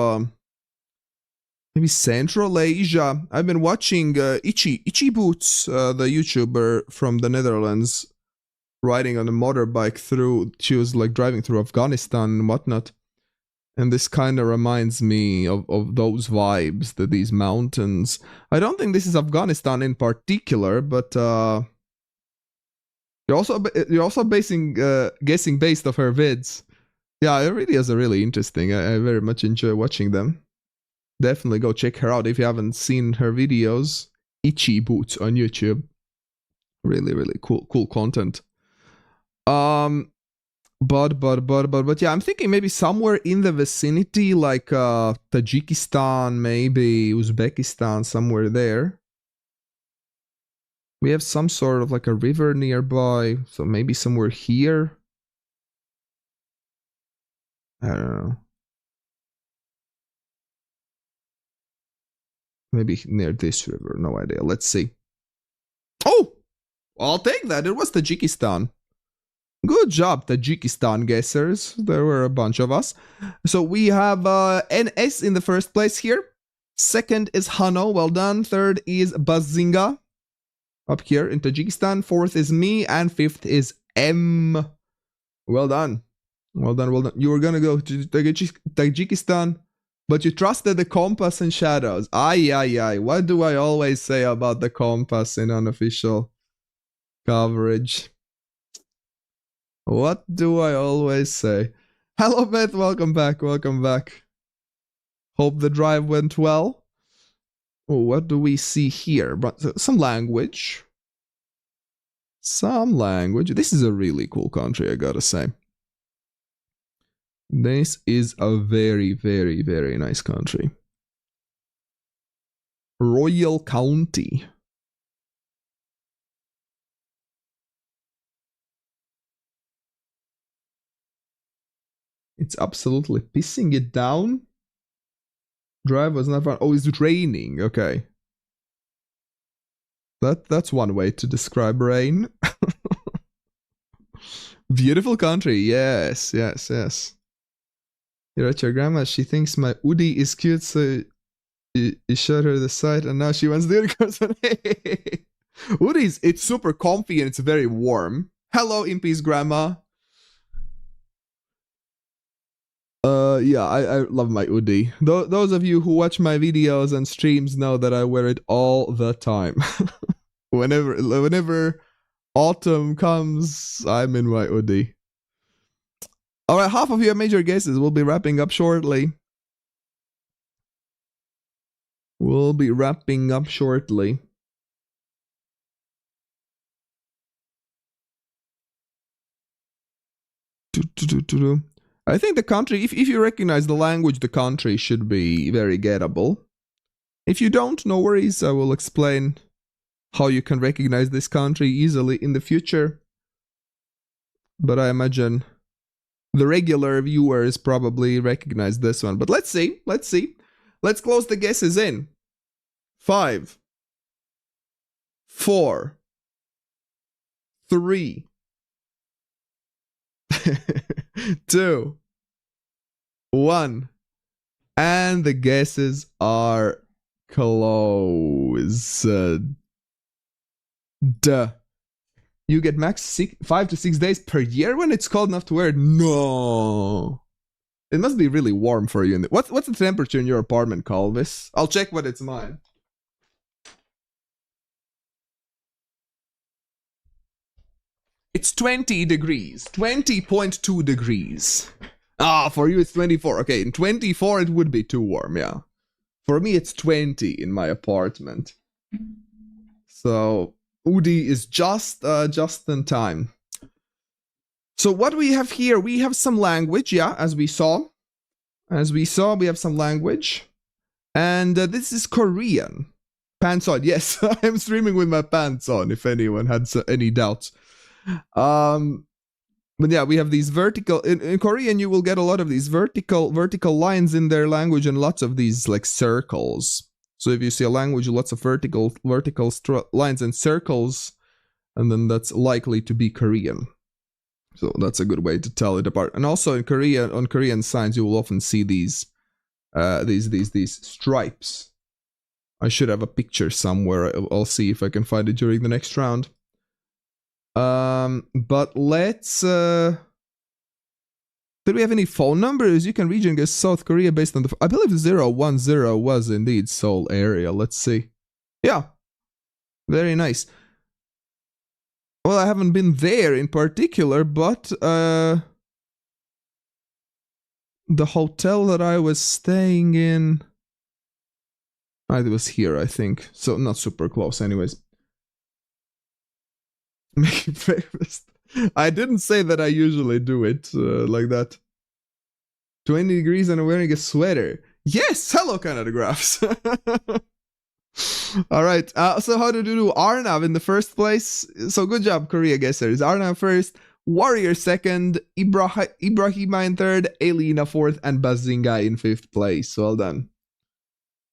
maybe Central Asia. I've been watching Itchy Boots, the YouTuber from the Netherlands, riding on a motorbike through. She was like driving through Afghanistan and whatnot. And this kind of reminds me of those vibes, that these mountains. I don't think this is Afghanistan in particular, but you're also basing guessing based off her vids. Yeah, her videos are really interesting. I very much enjoy watching them. Definitely go check her out if you haven't seen her videos. Itchy Boots on YouTube. Really, really cool content. But yeah, I'm thinking maybe somewhere in the vicinity, like Tajikistan, maybe Uzbekistan, somewhere there. We have some sort of like a river nearby, so maybe somewhere here. I don't know. Maybe near this river, no idea. Let's see. Oh! I'll take that. It was Tajikistan. Good job, Tajikistan guessers. There were a bunch of us. So we have NS in the first place here. Second is Hano. Well done. Third is Bazinga. Up here in Tajikistan. Fourth is me. And fifth is M. Well done. Well done, well done. You were gonna go to Tajikistan, but you trusted the compass and shadows. Ay. What do I always say about the compass in unofficial coverage? What do I always say? Hello, Beth. Welcome back. Welcome back. Hope the drive went well. Oh, what do we see here? Some language. Some language. This is a really cool country, I gotta say. This is a very, very, very nice country. Royal County. It's absolutely pissing it down. Drive was not fun. Oh, it's raining. Okay. That's one way to describe rain. Beautiful country. Yes. You're at your grandma. She thinks my Udi is cute, so you showed her the site, and now she wants the unicorn. Udi's, it's super comfy and it's very warm. Hello, Impy's grandma. Yeah, I love my Udi. Those of you who watch my videos and streams know that I wear it all the time. Whenever autumn comes, I'm in my Udi. Alright, half of you have major guesses. We'll be wrapping up shortly. I think the country, if you recognize the language, the country should be very gettable. If you don't, no worries. I will explain how you can recognize this country easily in the future. But I imagine the regular viewers probably recognize this one. But let's see. Let's close the guesses in. 5, 4, 3, 2, 1. And the guesses are closed. Duh. You get max 5 to 6 days per year when it's cold enough to wear it? No. It must be really warm for you. What's the temperature in your apartment, Calvis? I'll check what it's mine. It's 20 degrees. 20.2 degrees. Ah, for you it's 24. Okay, in 24 it would be too warm, yeah. For me it's 20 in my apartment. So Udi is just in time. So what we have here, we have some language, yeah, as we saw. We have some language. And this is Korean. Pants on, yes, I'm streaming with my pants on, if anyone had any doubts. But yeah, we have these vertical, in Korean you will get a lot of these vertical lines in their language and lots of these like circles. So if you see a language with lots of vertical lines and circles, and then that's likely to be Korean. So that's a good way to tell it apart. And also in Korea, on Korean signs, you will often see these stripes. I should have a picture somewhere. I'll see if I can find it during the next round. But let's take Did we have any phone numbers? You can region guess South Korea based on the... I believe 010 was indeed Seoul area. Let's see. Yeah. Very nice. Well, I haven't been there in particular, but the hotel that I was staying in... it was here, I think. So not super close anyways. Making breakfast. I didn't say that I usually do it like that. 20 degrees and I'm wearing a sweater. Yes! Hello, Canada Graphs. Alright, so how did you do Arnav in the first place? So good job, Korea guessers. Arnav first, Warrior second, Ibrahima in third, Alina fourth, and Bazinga in fifth place. Well done.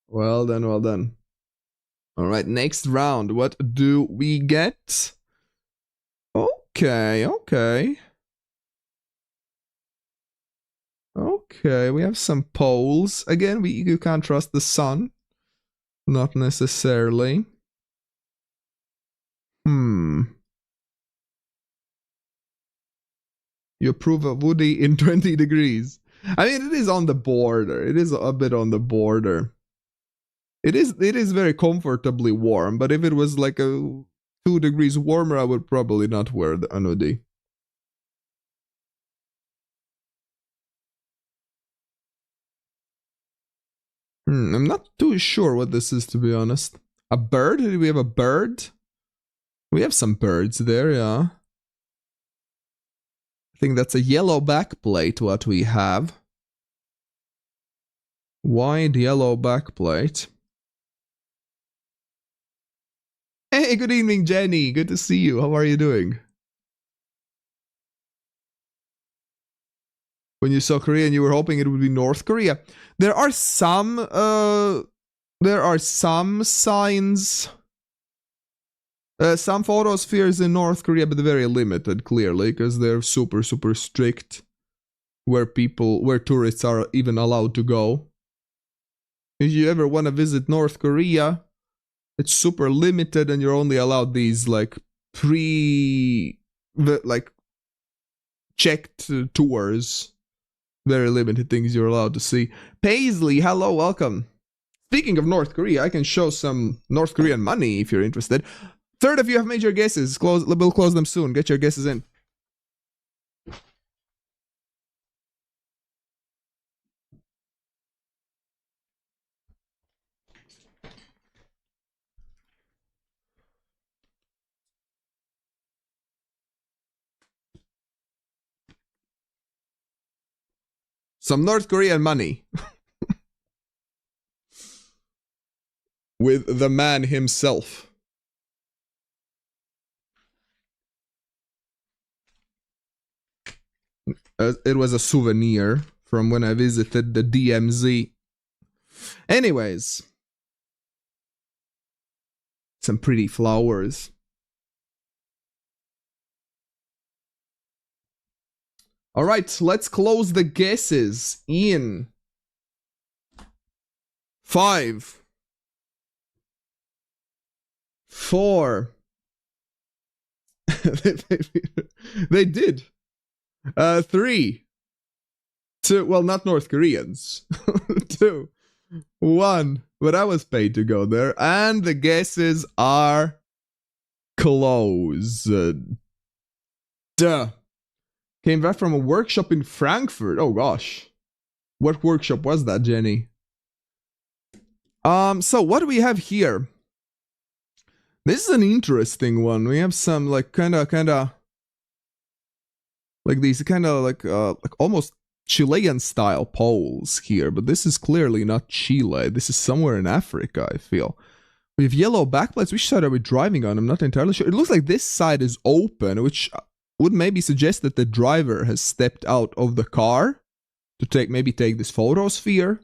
Well done, well done. Alright, next round. What do we get? Okay, okay. Okay, we have some polls. Again, you can't trust the sun. Not necessarily. You approve of Woody in 20 degrees. I mean, it is on the border. It is a bit on the border. It is very comfortably warm, but if it was like 2 degrees warmer, I would probably not wear a hoodie. I'm not too sure what this is, to be honest. A bird? Did we have a bird? We have some birds there, yeah. I think that's a yellow backplate, what we have. Wide yellow backplate. Hey, good evening, Jenny. Good to see you. How are you doing? When you saw Korea and you were hoping it would be North Korea. There are some signs, some photospheres in North Korea, but very limited, clearly, because they're super strict where tourists are even allowed to go. If you ever want to visit North Korea, it's super limited and you're only allowed these like checked tours. Very limited things you're allowed to see. Paisley, hello, welcome. Speaking of North Korea, I can show some North Korean money if you're interested. Third of you have made your guesses. We'll close them soon. Get your guesses in. Some North Korean money. With the man himself. It was a souvenir from when I visited the DMZ. Anyways. Some pretty flowers. Alright, let's close the guesses in 5, 4. They did. 3, 2. Well, not North Koreans. 2, 1. But I was paid to go there, and the guesses are closed. Duh. Came back from a workshop in Frankfurt. Oh gosh. What workshop was that, Jenny? So what do we have here? This is an interesting one. We have some like kinda like these like almost Chilean style poles here, but this is clearly not Chile. This is somewhere in Africa, I feel. We have yellow backplates. Which side are we driving on? I'm not entirely sure. It looks like this side is open, which would maybe suggest that the driver has stepped out of the car to maybe take this photosphere.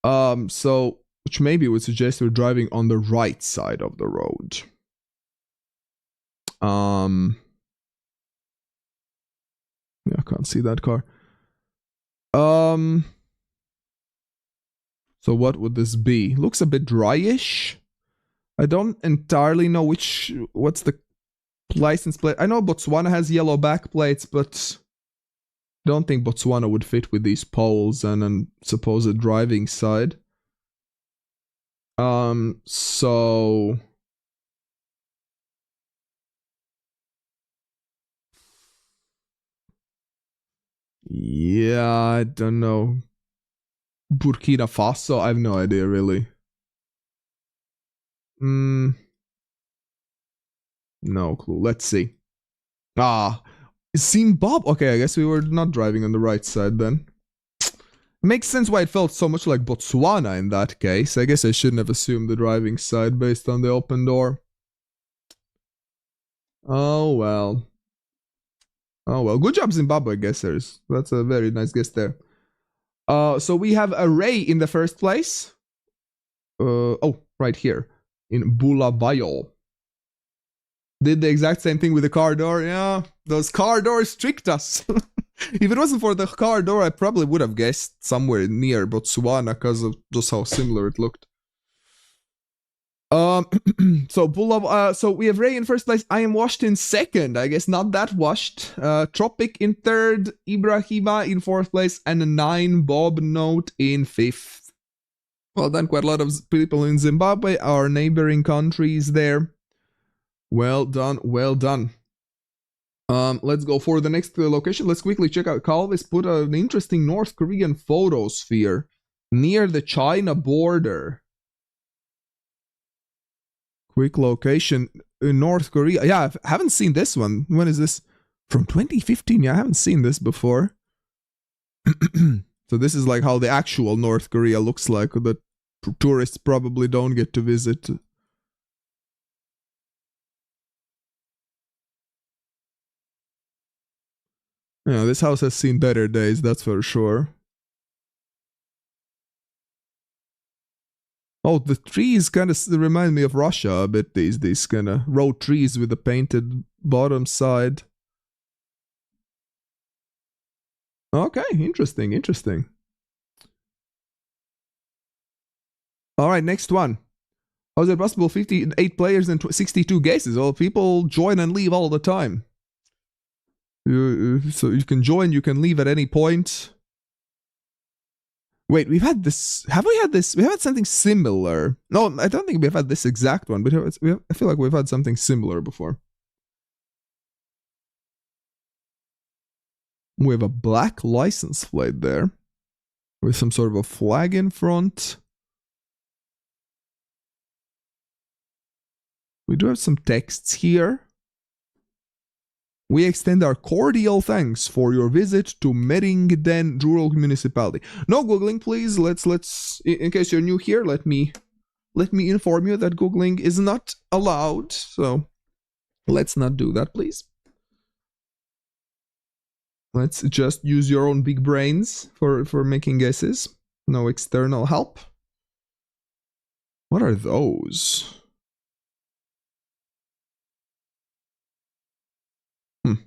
So which maybe would suggest we're driving on the right side of the road. Yeah, I can't see that car. So what would this be? Looks a bit dryish. I don't entirely know what's the license plate. I know Botswana has yellow back plates, but Don't think Botswana would fit with these poles and supposed driving side. So yeah, I don't know. Burkina Faso, I have no idea really. No clue. Let's see. Ah, Zimbabwe. Okay, I guess we were not driving on the right side then. Makes sense why it felt so much like Botswana in that case. I guess I shouldn't have assumed the driving side based on the open door. Oh well. Oh well. Good job, Zimbabwe guessers. That's a very nice guess there. So we have a Ray in the first place. Oh, right here in Bulawayo. Did the exact same thing with the car door. Yeah, those car doors tricked us. If it wasn't for the car door, I probably would have guessed somewhere near Botswana because of just how similar it looked. So we have Ray in first place. I am washed in second. I guess not that washed. Tropic in third. Ibrahima in fourth place. And a 9 Bob Note in fifth. Well done. Quite a lot of people in Zimbabwe, our neighboring countries there. Well done. Well done. Let's go for the next location. Let's quickly check out. Calvis put an interesting North Korean photosphere near the China border. Quick location in North Korea. Yeah, I haven't seen this one. When is this? From 2015. Yeah, I haven't seen this before. So this is like how the actual North Korea looks like that tourists probably don't get to visit. Yeah, this house has seen better days, that's for sure. Oh, the trees kind of remind me of Russia a bit, these kind of row trees with a painted bottom side. Okay, interesting, interesting. Alright, next one. How is it possible 58 players and 62 guesses? Well, people join and leave all the time. So you can join, you can leave at any point. Wait, we've had this. Have we had this? We have had something similar. No, I don't think we've had this exact one, but I feel like we've had something similar before. We have a black license plate there with some sort of a flag in front. We do have some texts here. We extend our cordial thanks for your visit to Meringen Rural Municipality. No Googling, please. Let's in case you're new here, let me inform you that Googling is not allowed. So let's not do that, please. Let's just use your own big brains for making guesses. No external help. What are those?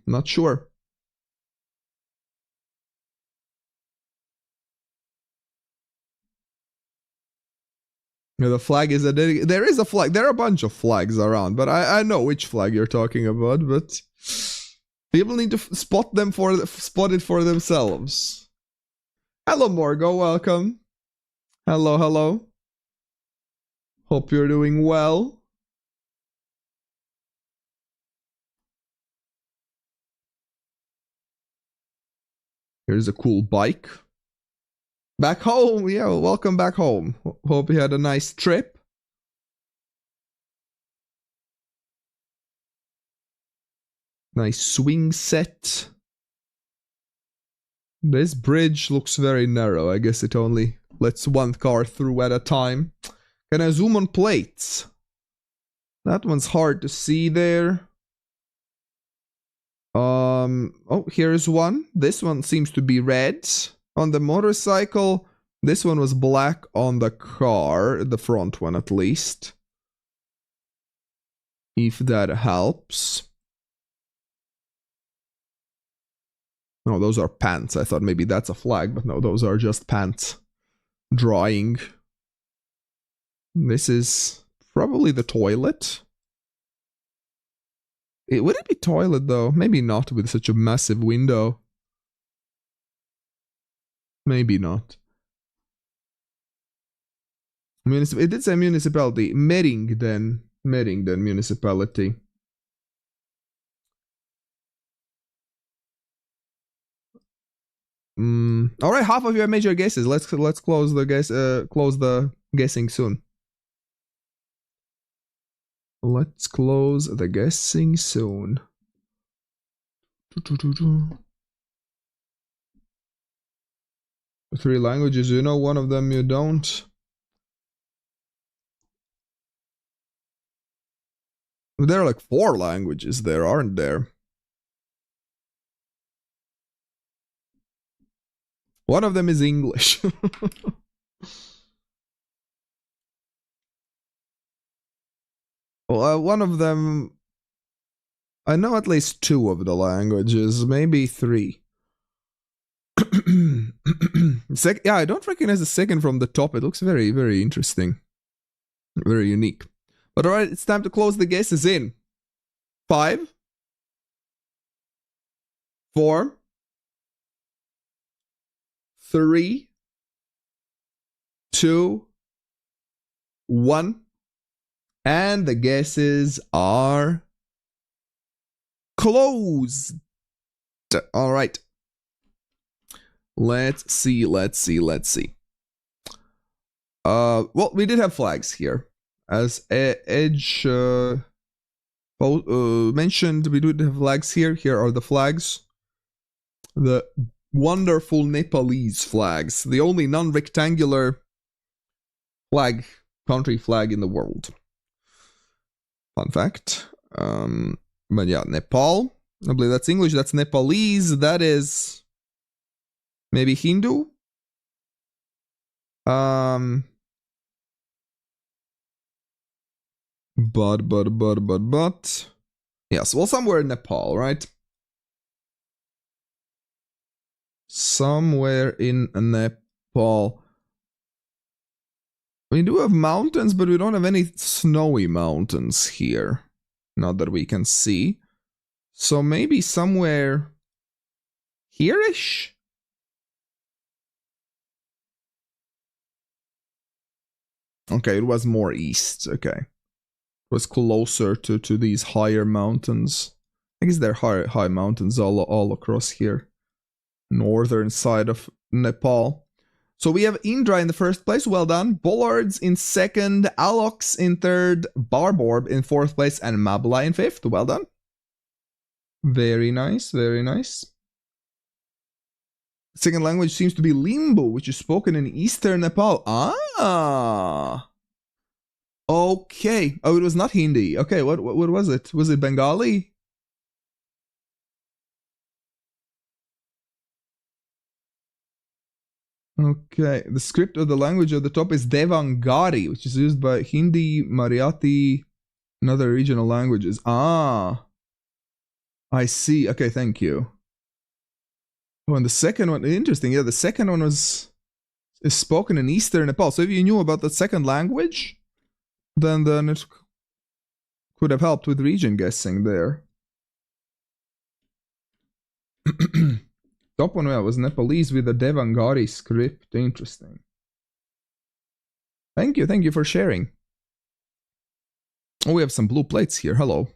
Not sure. Yeah, the flag is there is a flag. There are a bunch of flags around, but I know which flag you're talking about. But people need to spot it for themselves. Hello, Morgo. Welcome. Hello, hello. Hope you're doing well. Here's a cool bike. Back home, yeah, welcome back home. Hope you had a nice trip. Nice swing set. This bridge looks very narrow. I guess it only lets one car through at a time. Can I zoom on plates? That one's hard to see there. Oh, here's one. This one seems to be red. On the motorcycle, this one was black on the car, the front one at least. If that helps. No, those are pants. I thought maybe that's a flag, but no, those are just pants. Drawing. This is probably the toilet. Would it be toilet though? Maybe not with such a massive window. Maybe not. It did say municipality. Meringen municipality. All right, half of your major guesses. Let's close the guessing soon. Let's close the guessing soon. 3 languages, you know one of them, you don't. There are like 4 languages there, aren't there? One of them is English. Well, one of them... I know at least 2 of the languages, maybe 3. Yeah, I don't recognize the second from the top. It looks very, very interesting. Very unique. But alright, it's time to close the guesses in. 5, 4, 3, 2, 1. And the guesses are closed. Alright. Let's see. Well, we did have flags here. As Edge mentioned, we do have flags here. Here are the flags. The wonderful Nepalese flags. The only non-rectangular country flag in the world. Fun fact. But yeah, Nepal. I believe that's English. That's Nepalese. That is maybe Hindu. But. Yes, well, somewhere in Nepal, right? Somewhere in Nepal. We do have mountains, but we don't have any snowy mountains here. Not that we can see. So maybe somewhere here-ish? Okay, it was more east. Okay. It was closer to these higher mountains. I guess there are high mountains all across here. Northern side of Nepal. So we have Indra in the first place, well done. Bollards in second, Alox in third, Barborb in fourth place, and Mabla in fifth. Well done. Very nice, very nice. Second language seems to be Limbu, which is spoken in eastern Nepal. Ah! Okay. Oh, it was not Hindi. Okay, what was it? Was it Bengali? Okay, the script of the language at the top is Devangari, which is used by Hindi, Marathi, and other regional languages. Ah, I see. Okay, thank you. Oh, and the second one, interesting. Yeah, the second one is spoken in Eastern Nepal. So if you knew about the second language, then it could have helped with region guessing there. Top one was Nepalese with the Devangari script. Interesting. Thank you for sharing. Oh, we have some blue plates here. Hello.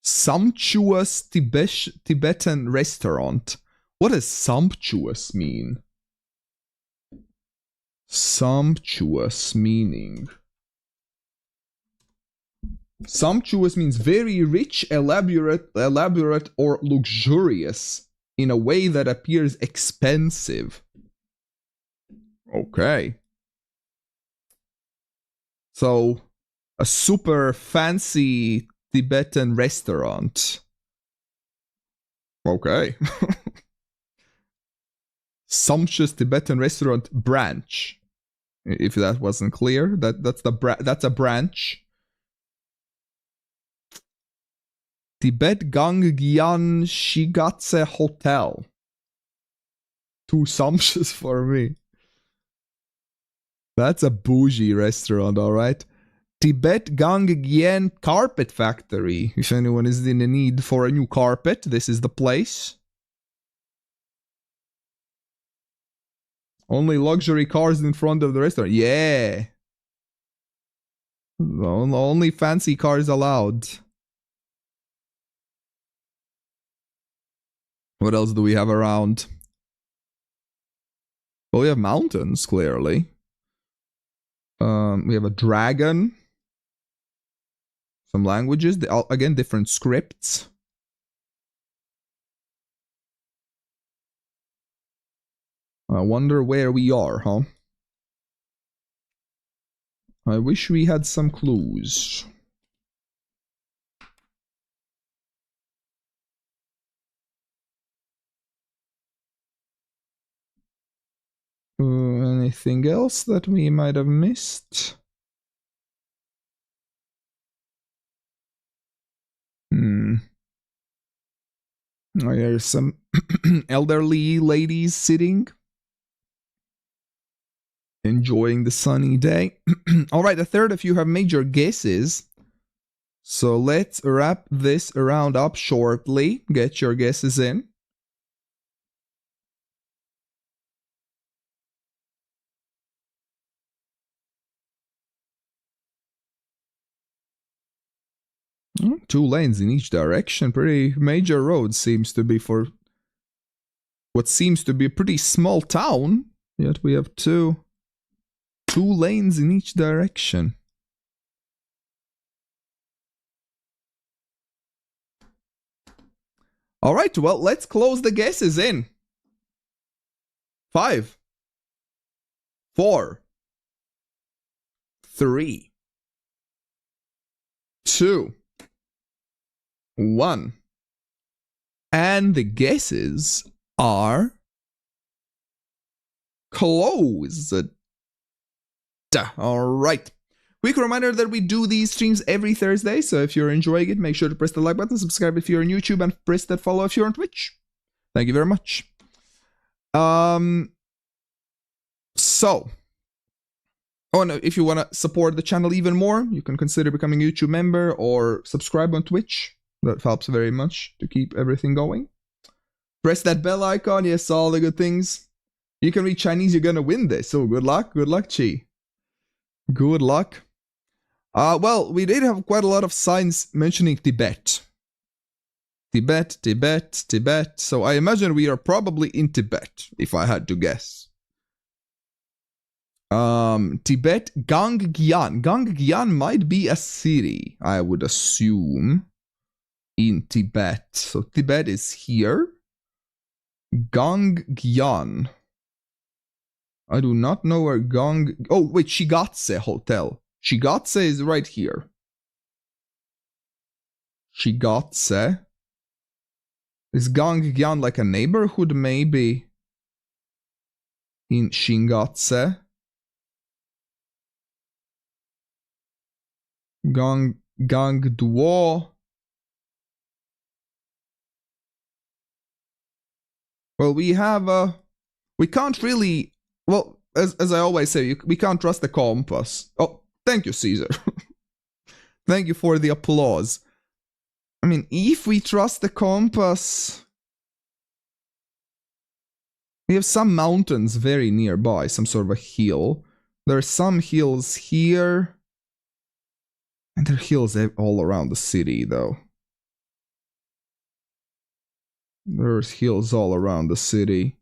Sumptuous Tibetan restaurant. What does sumptuous mean? Sumptuous meaning. Sumptuous means very rich, elaborate, or luxurious in a way that appears expensive. Okay. So, a super fancy Tibetan restaurant. Okay. Sumptuous Tibetan restaurant branch. If that wasn't clear, that's a branch. Tibet Ganggyeon Shigatse Hotel. Too sumptuous for me. That's a bougie restaurant, alright. Tibet Ganggyeon Carpet Factory. If anyone is in the need for a new carpet, this is the place. Only luxury cars in front of the restaurant. Yeah. Only fancy cars allowed. What else do we have around? Well, we have mountains, clearly. We have a dragon. Some languages. Again, different scripts. I wonder where we are, huh? I wish we had some clues. Anything else that we might have missed? Oh, there's some elderly ladies sitting, enjoying the sunny day. Alright, a third of you have made your guesses. So let's wrap this round up shortly. Get your guesses in. Two lanes in each direction. Pretty major road seems to be for what seems to be a pretty small town. Yet we have two lanes in each direction. Alright, well, let's close the guesses in. 5, 4, 3, 2, 1. And the guesses are closed. Alright. Quick reminder that we do these streams every Thursday, so if you're enjoying it, make sure to press the like button, subscribe if you're on YouTube, and press that follow if you're on Twitch. Thank you very much. So, oh no, if you want to support the channel even more, you can consider becoming a YouTube member or subscribe on Twitch. That helps very much to keep everything going. Press that bell icon, yes, all the good things. You can read Chinese, you're gonna win this, so good luck, Chi. Good luck. Well, we did have quite a lot of signs mentioning Tibet. Tibet. So I imagine we are probably in Tibet, if I had to guess. Tibet, Gangjian. Gangjian might be a city, I would assume, in Tibet. So Tibet is here. Gangjian. I do not know where oh, wait, Shigatse Hotel. Shigatse is right here. Shigatse. Is Gangjian like a neighborhood, maybe? In Shingatse? Gangduo. Well, we have we can't really. Well, as I always say, we can't trust the compass. Oh, thank you, Caesar. Thank you for the applause. I mean, if we trust the compass... We have some mountains very nearby, some sort of a hill. There are some hills here. And there are hills all around the city, though. There's hills all around the city.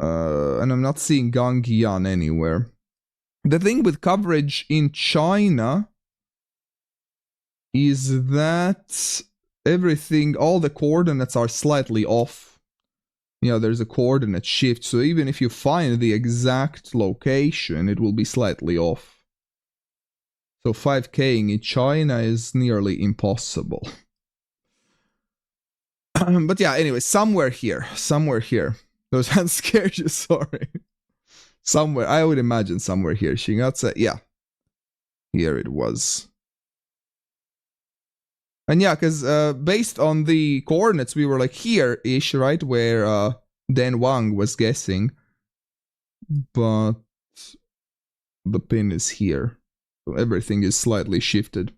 And I'm not seeing Gangjian anywhere. The thing with coverage in China is that everything, all the coordinates are slightly off. Yeah, there's a coordinate shift, so even if you find the exact location, it will be slightly off. So 5K'ing in China is nearly impossible. But yeah, anyway, somewhere here. Those hands scared you, sorry. Somewhere, I would imagine somewhere here. Shingatse, yeah. Here it was. And yeah, because based on the coordinates, we were like here-ish, right? Where Dan Wang was guessing. But the pin is here. So everything is slightly shifted.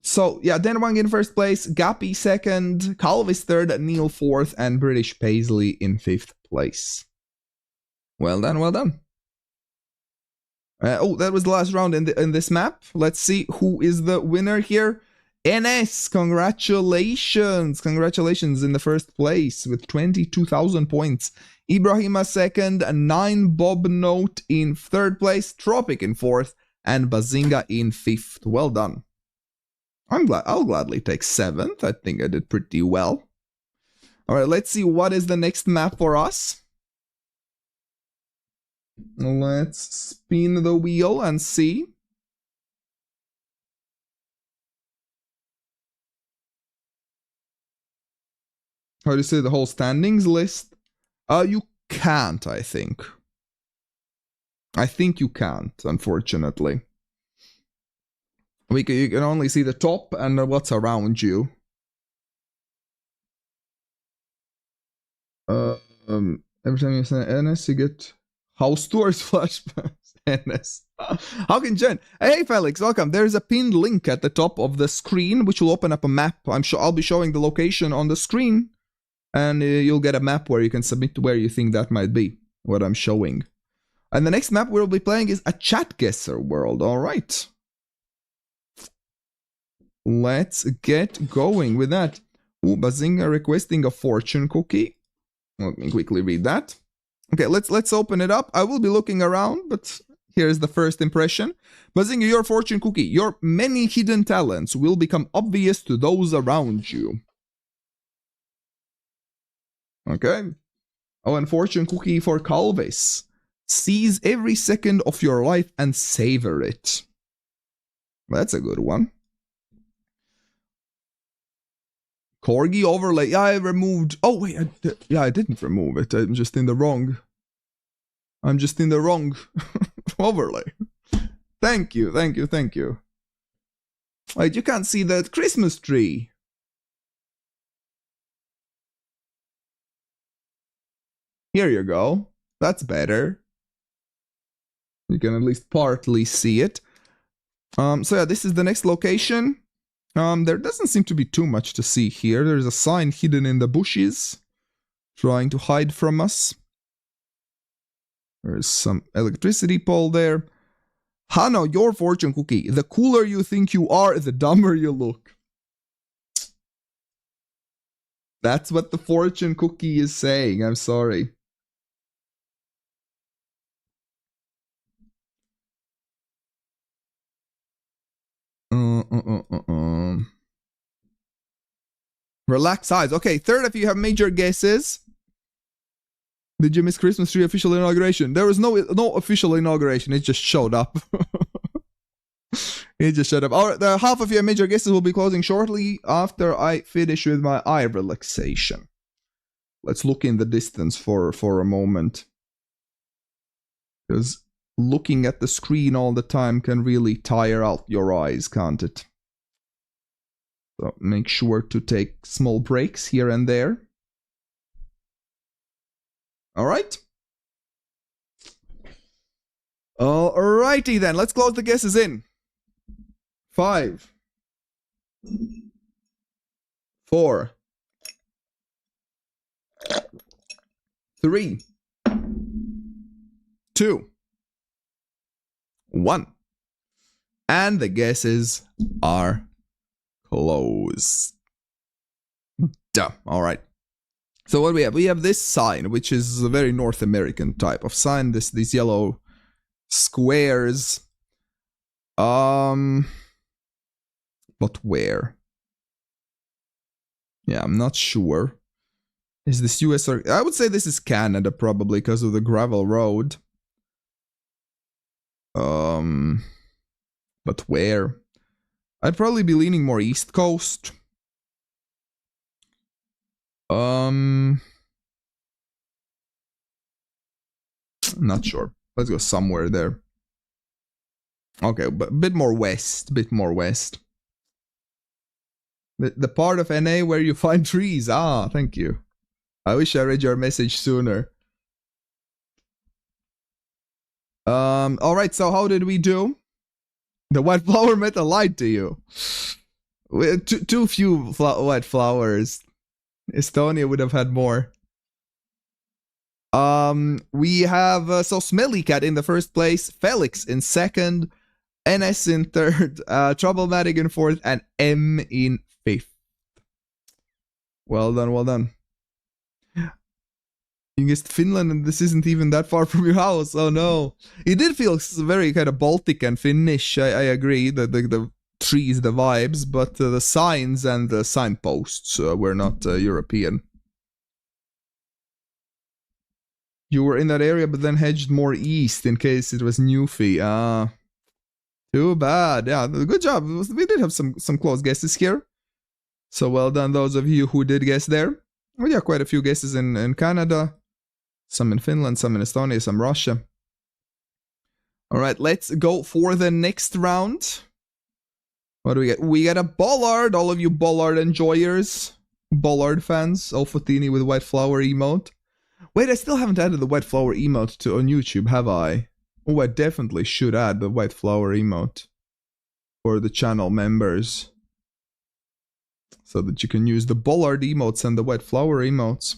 So, yeah, Dan Wang in first place, Gappy second, Calvis third, Neil fourth, and British Paisley in fifth place. Well done, well done. Oh, that was the last round in this map. Let's see who is the winner here. NS, congratulations. Congratulations in the first place with 22,000 points. Ibrahima second, 9 Bob Note in third place, Tropic in fourth, and Bazinga in fifth. Well done. I'll gladly take seventh. I think I did pretty well. All right, let's see what is the next map for us. Let's spin the wheel and see. How do you say the whole standings list? You can't, I think. I think you can't, unfortunately. You can only see the top and what's around you. Every time you send NS, you get house tours flashbacks. NS. How can Jen? Hey Felix, welcome. There's a pinned link at the top of the screen, which will open up a map. I'm sure I'll be showing the location on the screen, and you'll get a map where you can submit where you think that might be, what I'm showing. And the next map we'll be playing is a chat guesser world. All right. Let's get going with that. Ooh, Bazinga requesting a fortune cookie. Let me quickly read that. Okay, let's open it up. I will be looking around, but here's the first impression. Bazinga, your fortune cookie. Your many hidden talents will become obvious to those around you. Okay. Oh, and fortune cookie for Calvis. Seize every second of your life and savor it. That's a good one. Corgi overlay. Yeah, I removed. Oh, wait. I didn't remove it. I'm just in the wrong overlay. Thank you. Wait, you can't see that Christmas tree. Here you go. That's better. You can at least partly see it. So yeah, this is the next location. There doesn't seem to be too much to see here. There's a sign hidden in the bushes, trying to hide from us. There's some electricity pole there. Hano, your fortune cookie. The cooler you think you are, the dumber you look. That's what the fortune cookie is saying. I'm sorry. Relax eyes. Okay, third, if you have major guesses. Did you miss Christmas tree official inauguration? There was no official inauguration. It just showed up. It just showed up. All right, the half of your major guesses will be closing shortly after I finish with my eye relaxation. Let's look in the distance for a moment. Because looking at the screen all the time can really tire out your eyes, can't it? So make sure to take small breaks here and there. All right. Alrighty then, let's close the guesses in. 5, 4, 3, 2, 1. And the guesses are closed. Duh. All right. So what do we have? We have this sign, which is a very North American type of sign. These yellow squares. But where? Yeah, I'm not sure. Is this US or... I would say this is Canada, probably, because of the gravel road. But where? I'd probably be leaning more East Coast. Not sure. Let's go somewhere there. Okay, but a bit more west. The part of NA where you find trees. Ah, thank you. I wish I read your message sooner. Alright, so how did we do? The white flower metal lied to you. Too few white flowers. Estonia would have had more. We have so Smelly Cat in the first place, Felix in second, NS in third, Troublematic in fourth, and M in fifth. Well done, well done. You guessed Finland, and this isn't even that far from your house. Oh no! It did feel very kind of Baltic and Finnish. I agree. The trees, the vibes, but the signs and the signposts were not European. You were in that area, but then hedged more east in case it was Newfie. Too bad. Yeah, good job. We did have some close guesses here. So well done, those of you who did guess there. Well, yeah, quite a few guesses in Canada. Some in Finland, some in Estonia, some Russia. Alright, let's go for the next round. What do we get? We get a Bollard, all of you Bollard enjoyers. Bollard fans. Alfotini with white flower emote. Wait, I still haven't added the white flower emote on YouTube, have I? Oh, I definitely should add the white flower emote for the channel members. So that you can use the Bollard emotes and the white flower emotes.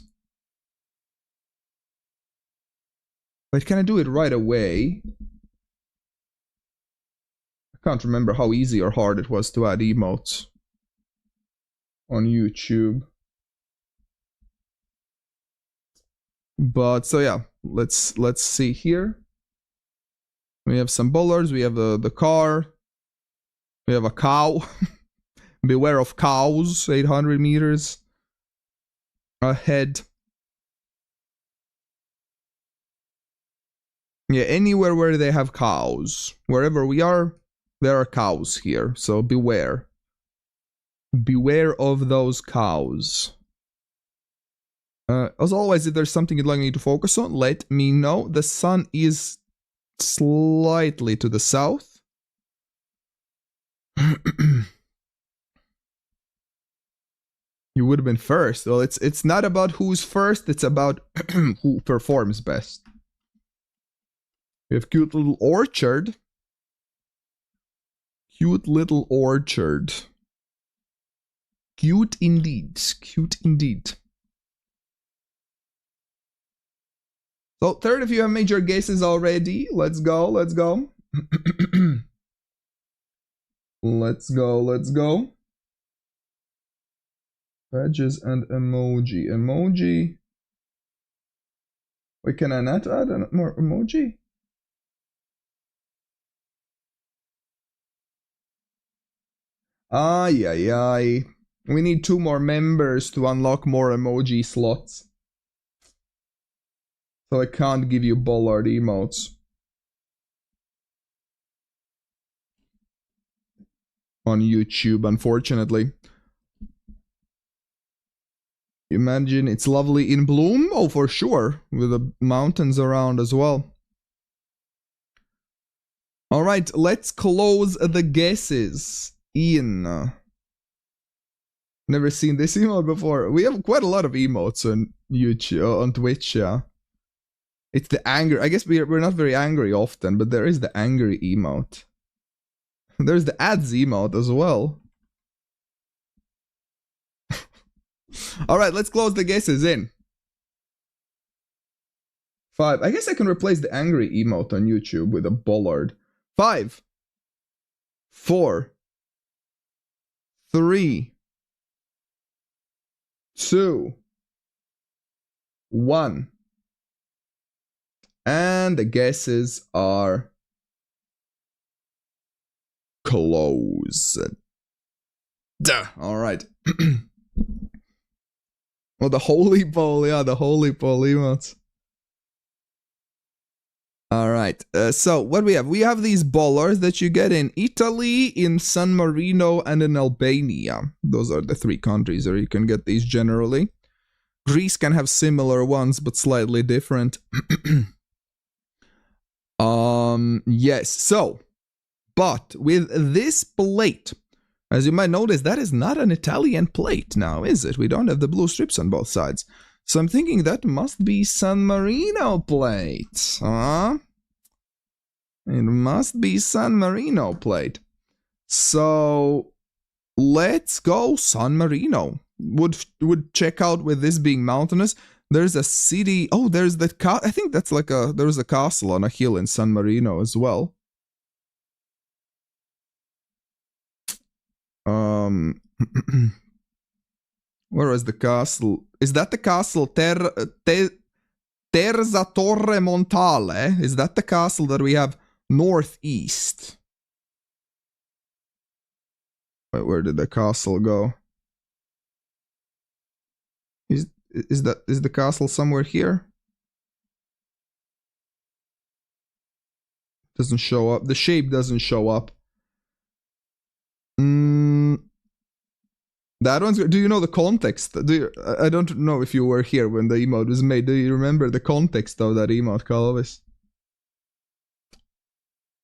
Wait, can I do it right away? I can't remember how easy or hard it was to add emotes on YouTube. But so yeah, let's see here. We have some Bollards, we have the car, we have a cow. Beware of cows, 800 meters ahead. Yeah, anywhere where they have cows. Wherever we are, there are cows here, so beware. Beware of those cows. As always, if there's something you'd like me to focus on, let me know. The sun is slightly to the south. You would have been first. Well, it's not about who's first, it's about who performs best. We have cute little orchard. Cute little orchard. Cute indeed. Cute indeed. So, third, if you have made your guesses already, let's go, let's go. Let's go, let's go. Badges and emoji. Emoji. Wait, can I not add more emoji? Ay, ay, ay. We need 2 more members to unlock more emoji slots. So I can't give you Bollard emotes. On YouTube, unfortunately. Imagine it's lovely in bloom? Oh, for sure. With the mountains around as well. Alright, let's close the guesses. Ian. Never seen this emote before. We have quite a lot of emotes on YouTube, on Twitch, yeah. It's the anger. I guess we're not very angry often, but there is the angry emote. There's the ads emote as well. Alright, let's close the guesses in. 5. I guess I can replace the angry emote on YouTube with a Bollard. 5. 4. 3. 2. 1. And the guesses are closed. Duh. All right. Well, the holy pole, yeah, the holy pole emotes. All right. So what we have? We have these Bollards that you get in Italy, in San Marino, and in Albania. Those are the 3 countries where you can get these generally. Greece can have similar ones, but slightly different. Yes, so, but with this plate, as you might notice, that is not an Italian plate now, is it? We don't have the blue strips on both sides. So I'm thinking that must be San Marino plate, huh? It must be San Marino plate. So, let's go San Marino. Would check out with this being mountainous. There's a city. Oh, there's the I think that's like there's a castle on a hill in San Marino as well. Where is the castle? Is that the castle Terza Torre Montale? Is that the castle that we have northeast? Wait, where did the castle go? Is the castle somewhere here? Doesn't show up. The shape doesn't show up. That one's good. Do you know the context? I don't know if you were here when the emote was made. Do you remember the context of that emote, Calvis?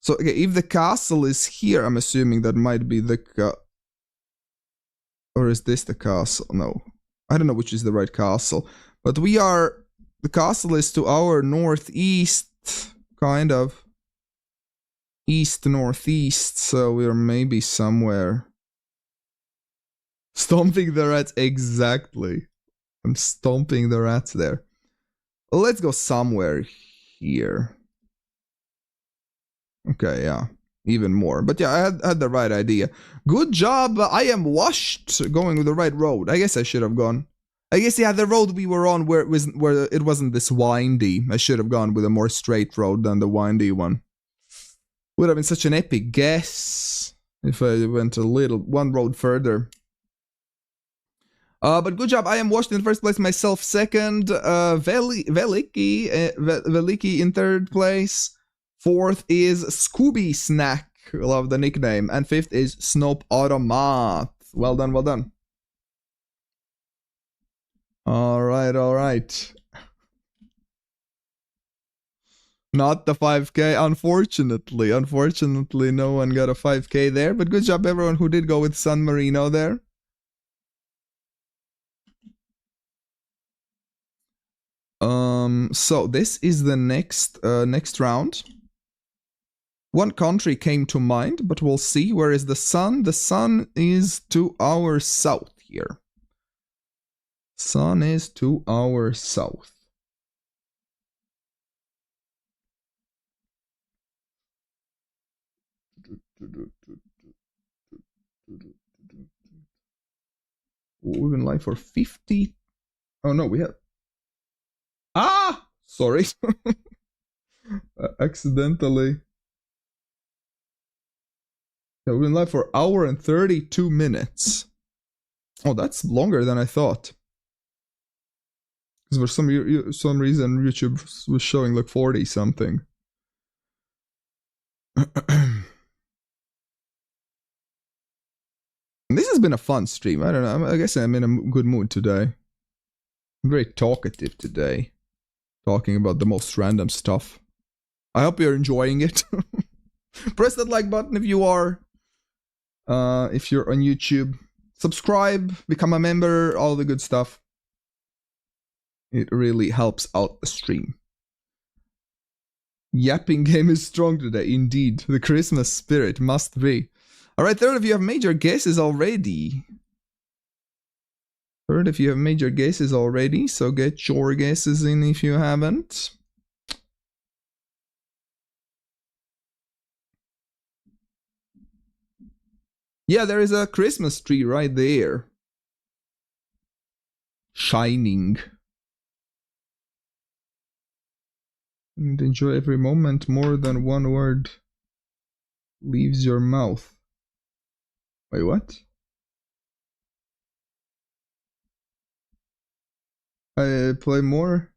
So, okay, if the castle is here, I'm assuming that might be the or is this the castle? No. I don't know which is the right castle. But the castle is to our northeast, kind of. East-northeast, so we're maybe somewhere. Stomping the rats, exactly. I'm stomping the rats there. Let's go somewhere here. Okay, yeah. Even more. But yeah, I had the right idea. Good job. I am washed going with the right road. I guess I should have gone. I guess, yeah, the road we were on where it wasn't this windy. I should have gone with a more straight road than the windy one. Would have been such an epic guess if I went one road further. But good job. I am washed in first place, myself second. Veliki in third place. Fourth is Scooby Snack. Love the nickname. And fifth is Snope Automat. Well done, well done. Alright, alright. Not the 5k, unfortunately. Unfortunately, no one got a 5k there. But good job everyone who did go with San Marino there. So this is the next round. One country came to mind, but we'll see. Where is the sun? The sun is to our south here. Sun is to our south. We've been live for 50. Oh no, we have. Ah! Sorry. Accidentally. Yeah, we've been live for an hour and 32 minutes. Oh, that's longer than I thought. Because for some reason YouTube was showing like 40 something. This has been a fun stream. I don't know. I guess I'm in a good mood today. I'm very talkative today. Talking about the most random stuff. I hope you're enjoying it. Press that like button if you are. If you're on YouTube. Subscribe, become a member, all the good stuff. It really helps out the stream. Yapping game is strong today, indeed. The Christmas spirit must be. Alright, third of you have major guesses already. So get your guesses in if you haven't. Yeah, there is a Christmas tree right there. Shining. And enjoy every moment more than one word leaves your mouth. Wait, what? I play more?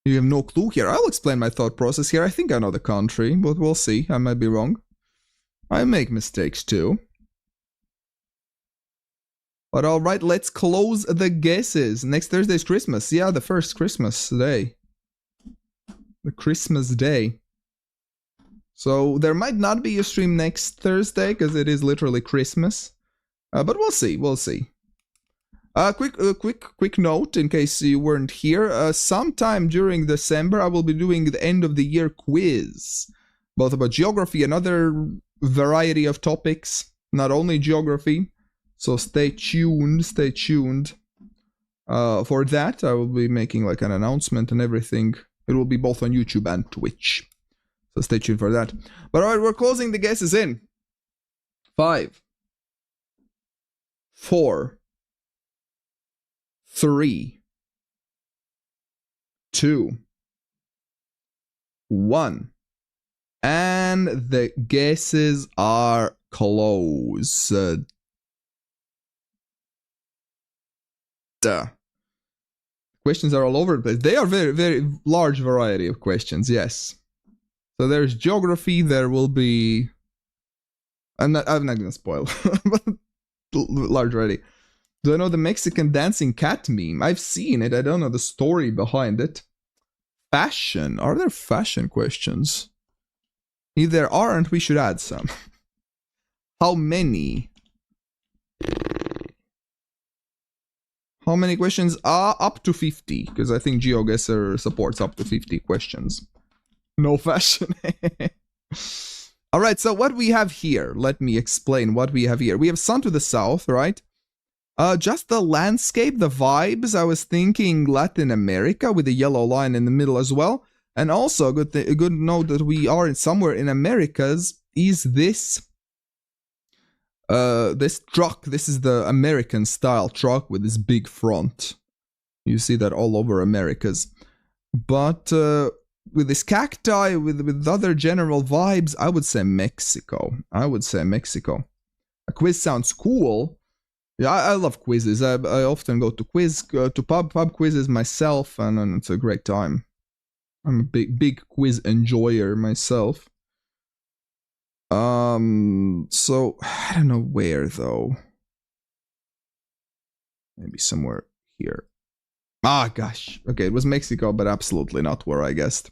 You have no clue here. I'll explain my thought process here. I think I know the country, but we'll see. I might be wrong. I make mistakes too. But alright, let's close the guesses. Next Thursday is Christmas. Yeah, the first Christmas day. The Christmas day. So there might not be a stream next Thursday because it is literally Christmas. But we'll see, we'll see. Quick note in case you weren't here. Sometime during December I will be doing the end of the year quiz. Both about geography and other variety of topics. not only geography. So stay tuned, for that. I will be making like an announcement and everything. It will be both on YouTube and Twitch. So stay tuned for that. But alright, we're closing the guesses in 5, 4, 3, 2, 1. And the guesses are closed. Questions are all over the place. They are very, very large variety of questions, yes. So there's geography, there will be... I'm not gonna spoil, but large variety. Do I know the Mexican dancing cat meme? I've seen it, I don't know the story behind it. Fashion, are there fashion questions? If there aren't, we should add some. How many? How many questions are up to 50? Because I think GeoGuessr supports up to 50 questions. No fashion. Alright, so what we have here, let me explain what we have here. We have sun to the south, right? Just the landscape, the vibes. I was thinking Latin America with the yellow line in the middle as well. And also, a good note that we are somewhere in Americas is this. This truck. This is the American style truck with this big front. You see that all over Americas. But with this cacti, with other general vibes, I would say Mexico. A quiz sounds cool. Yeah, I love quizzes. I often go to pub quizzes myself, and it's a great time. I'm a big quiz enjoyer myself. So I don't know where though. Maybe somewhere here. Ah, gosh. Okay, it was Mexico, but absolutely not where I guessed.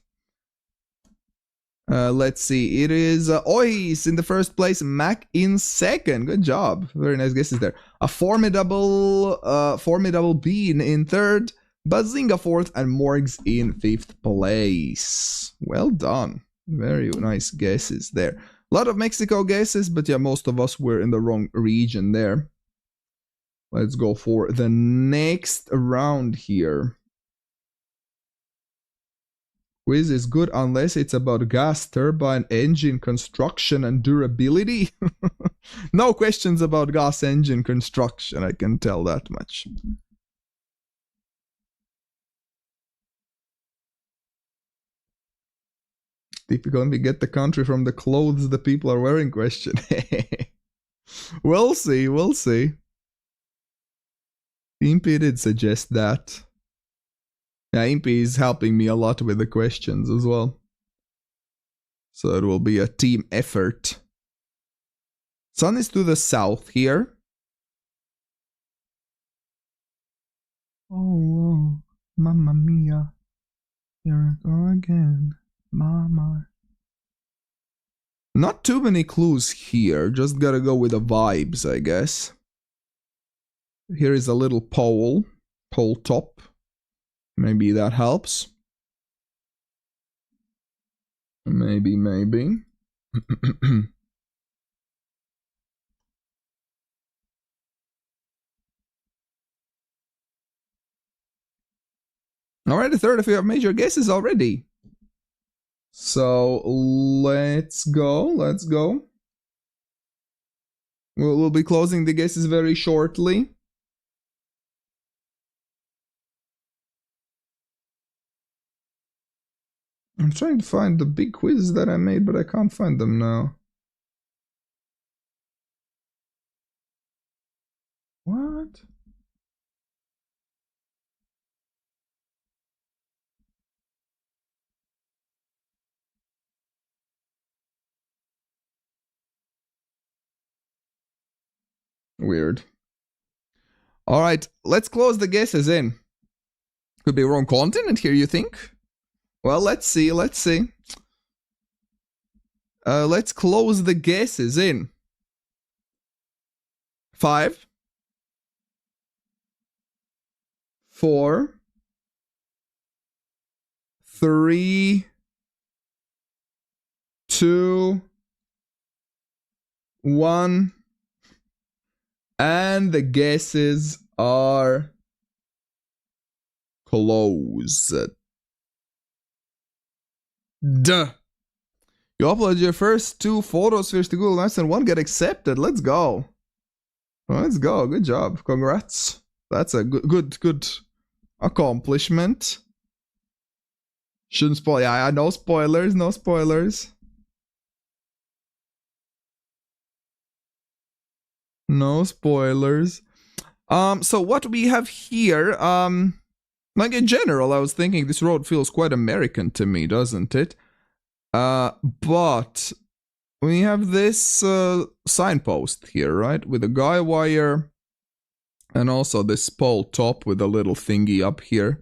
Let's see. It is Ois in the first place, Mac in second. Good job. Very nice guesses there. A formidable Bean in third, Bazinga fourth, and Morgs in fifth place. Well done. Very nice guesses there. A lot of Mexico guesses, but yeah, most of us were in the wrong region there. Let's go for the next round here. Quiz is good unless it's about gas turbine engine construction and durability. No questions about gas engine construction, I can tell that much. Difficulty get the country from the clothes the people are wearing question. We'll see. Impy did suggest that. Yeah, Impy is helping me a lot with the questions as well. So it will be a team effort. Sun is to the south here. Oh, mamma mia. Here I go again. Mama. Not too many clues here. Just gotta go with the vibes, I guess. Here is a little pole top. Maybe that helps. Maybe. Alright, a third of you have made your guesses already. So let's go. We'll be closing the guesses very shortly. I'm trying to find the big quizzes that I made, but I can't find them now. What? Weird. Alright, let's close the guesses in. Could be wrong continent here, you think? Well, let's see. Let's close the guesses in 5, 4, 3, 2, 1. And the guesses are closed. Duh. You upload your first 2 photospheres to Google Maps and one get accepted. Let's go. Let's go. Good job. Congrats. That's a good accomplishment. Shouldn't spoil. Yeah, no spoilers. No spoilers. No spoilers. So what we have here, like in general, I was thinking this road feels quite American to me, doesn't it? But we have this signpost here, right? With a guy wire and also this pole top with a little thingy up here.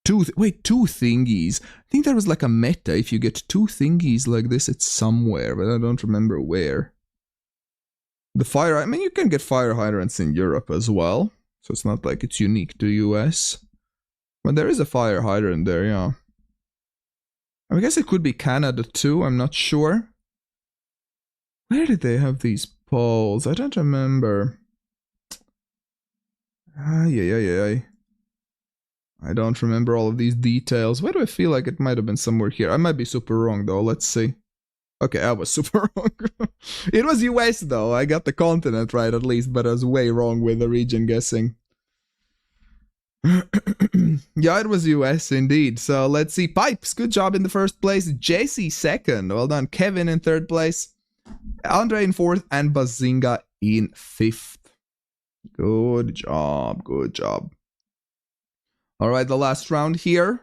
Two thingies. I think there was like a meta. If you get 2 thingies like this, it's somewhere, but I don't remember where. The fire, I mean, you can get fire hydrants in Europe as well. So it's not like it's unique to US. But there is a fire hydrant there, yeah. I guess it could be Canada too, I'm not sure. Where did they have these poles? I don't remember. Yeah. I don't remember all of these details. Why do I feel like it might have been somewhere here? I might be super wrong though, let's see. Okay, I was super wrong. It was US though, I got the continent right at least, but I was way wrong with the region guessing. Yeah, it was US indeed. So let's see. Pipes, good job in the first place. Jesse second. Well done. Kevin in third place. Andre in fourth. And Bazinga in fifth. Good job. Good job. All right, the last round here.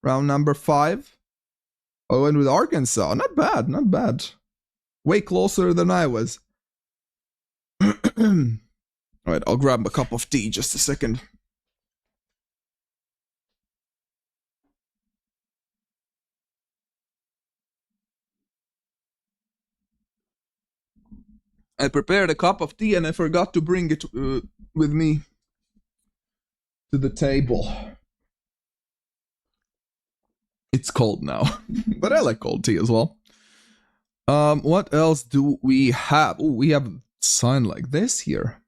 Round number 5. Oh, and with Arkansas. Not bad. Not bad. Way closer than I was. All right, I'll grab a cup of tea just a second. I prepared a cup of tea and I forgot to bring it with me to the table. It's cold now, but I like cold tea as well. What else do we have? Oh, we have a sign like this here.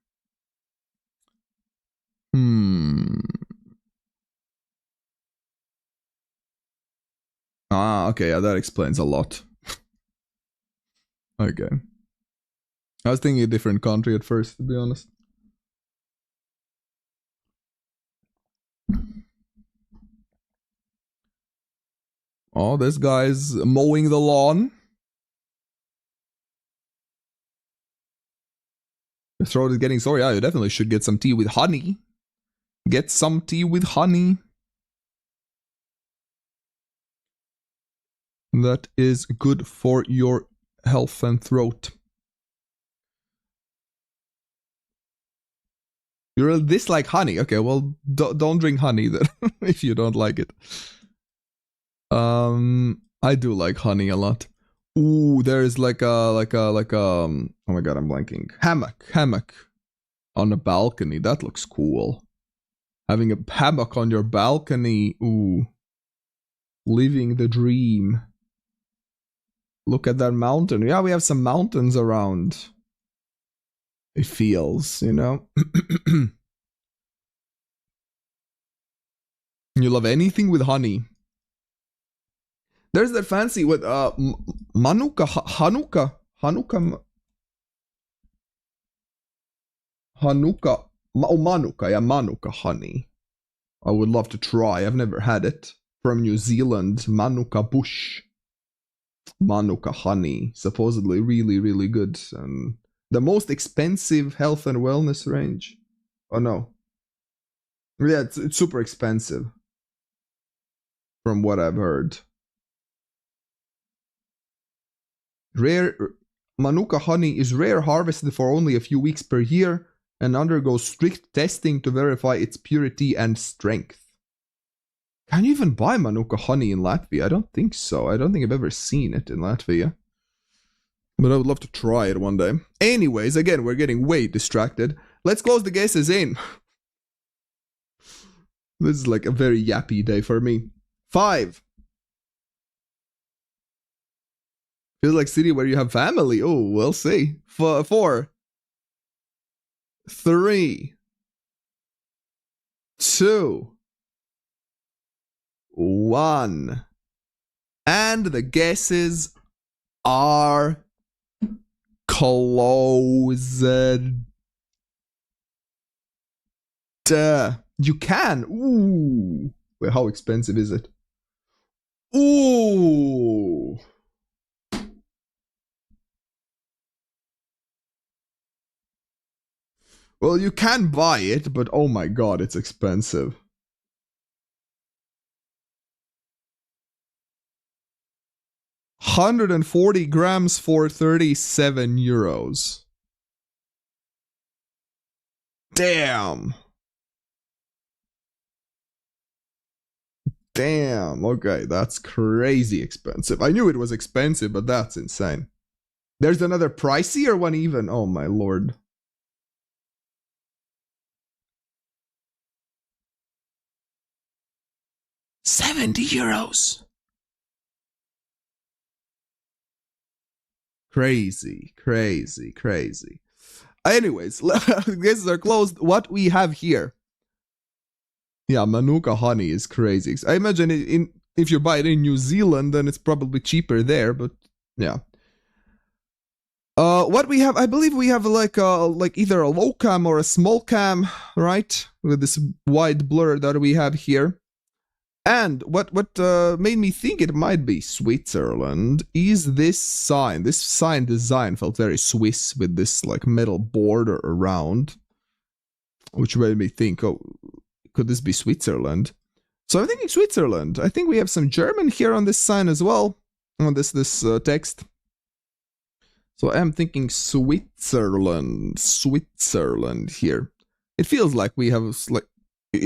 Ah, okay, yeah, that explains a lot. Okay. I was thinking a different country at first, to be honest. Oh, this guy's mowing the lawn. Your throat is getting sore. Yeah, you definitely should get some tea with honey. Get some tea with honey. That is good for your health and throat. You really dislike honey. Okay, well, don't drink honey then if you don't like it. I do like honey a lot. Ooh, there's like a oh my god, I'm blanking. Hammock on a balcony. That looks cool. Having a hammock on your balcony. Ooh. Living the dream. Look at that mountain. Yeah, we have some mountains around. It feels, you know. You love anything with honey. There's that fancy with Manuka, Hanukkah. Oh, Manuka, yeah, Manuka honey. I would love to try. I've never had it. From New Zealand, Manuka bush. Manuka honey. Supposedly really, really good. The most expensive health and wellness range. Oh no. Yeah, it's super expensive. From what I've heard. Rare Manuka honey is rare, harvested for only a few weeks per year, and undergoes strict testing to verify its purity and strength. Can you even buy Manuka honey in Latvia? I don't think so. I don't think I've ever seen it in Latvia. But I would love to try it one day. Anyways, again, we're getting way distracted. Let's close the guesses in. This is like a very yappy day for me. 5. Feels like city where you have family. Oh, we'll see. 4. 3, 2, 1. And the guesses are closed. You can. Ooh. Wait, how expensive is it? Ooh. Well, you can buy it, but oh my god, it's expensive. $140 for 37 euros. Damn. Damn. Okay, that's crazy expensive. I knew it was expensive, but that's insane. There's another pricier one even. Oh my lord. €70. Crazy, crazy, crazy. Anyways, guesses are closed. What we have here. Yeah, Manuka honey is crazy. I imagine if you buy it in New Zealand, then it's probably cheaper there, but yeah. What we have, I believe we have like either a low cam or a small cam, right? With this wide blur that we have here. And what made me think it might be Switzerland is this sign. This sign design felt very Swiss with this like metal border around, which made me think, oh, could this be Switzerland? So I'm thinking Switzerland. I think we have some German here on this sign as well, on this text. So I'm thinking Switzerland here. It feels like we have like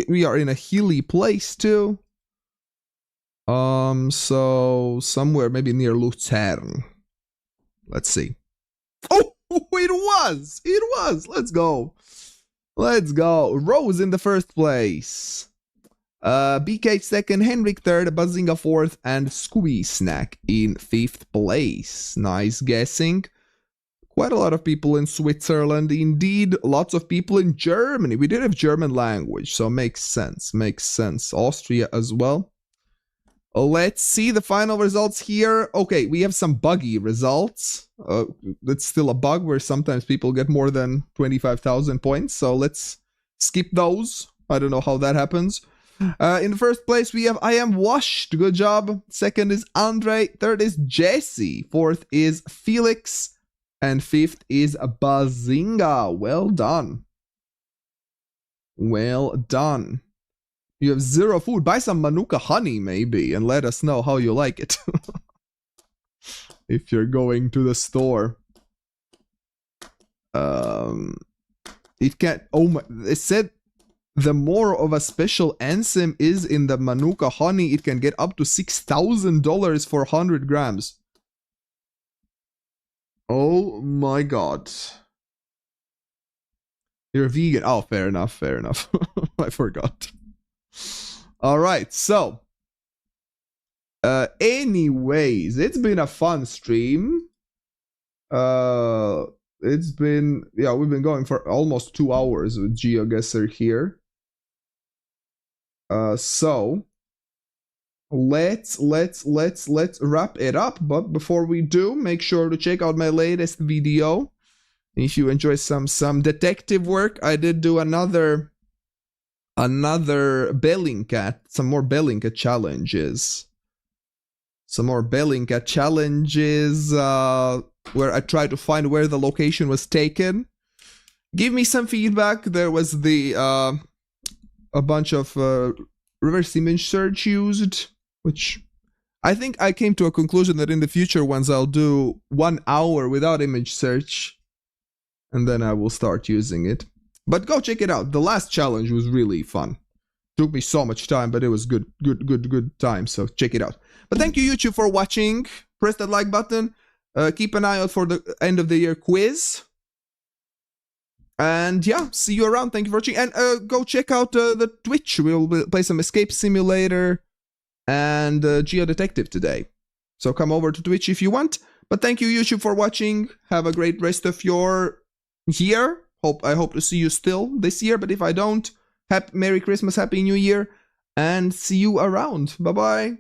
we are in a hilly place too. So somewhere maybe near Lucerne. Let's see. Oh, it was! Let's go. Rose in the first place. BK second, Henrik third, Bazinga fourth, and Squeeze Snack in fifth place. Nice guessing. Quite a lot of people in Switzerland, indeed. Lots of people in Germany. We did have German language, so makes sense. Austria as well. Let's see the final results here. Okay, we have some buggy results. It's still a bug where sometimes people get more than 25,000 points. So let's skip those. I don't know how that happens. In the first place, we have I Am Washed. Good job. Second is Andre. Third is Jesse. Fourth is Felix. And fifth is Bazinga. Well done. You have 0 food. Buy some Manuka honey, maybe, and let us know how you like it. If you're going to the store. It can't... Oh my... It said the more of a special enzyme is in the Manuka honey, it can get up to $6,000 for 100 grams. Oh my god. You're vegan. Oh, fair enough. I forgot. Alright, so. Anyways, it's been a fun stream. It's been, yeah, we've been going for almost 2 hours with GeoGuessr here. So. Let's wrap it up. But before we do, make sure to check out my latest video. If you enjoy some detective work, I did do another Bellingcat, some more Bellingcat challenges. Where I tried to find where the location was taken. Give me some feedback. There was a bunch of reverse image search used, which I think I came to a conclusion that in the future ones I'll do 1 hour without image search. And then I will start using it. But go check it out. The last challenge was really fun. Took me so much time, but it was good time. So check it out. But thank you, YouTube, for watching. Press that like button. Keep an eye out for the end of the year quiz. And yeah, see you around. Thank you for watching. And go check out the Twitch. We'll play some Escape Simulator and Geo Detective today. So come over to Twitch if you want. But thank you, YouTube, for watching. Have a great rest of your year. I hope to see you still this year, but if I don't, Merry Christmas, Happy New Year, and see you around. Bye-bye.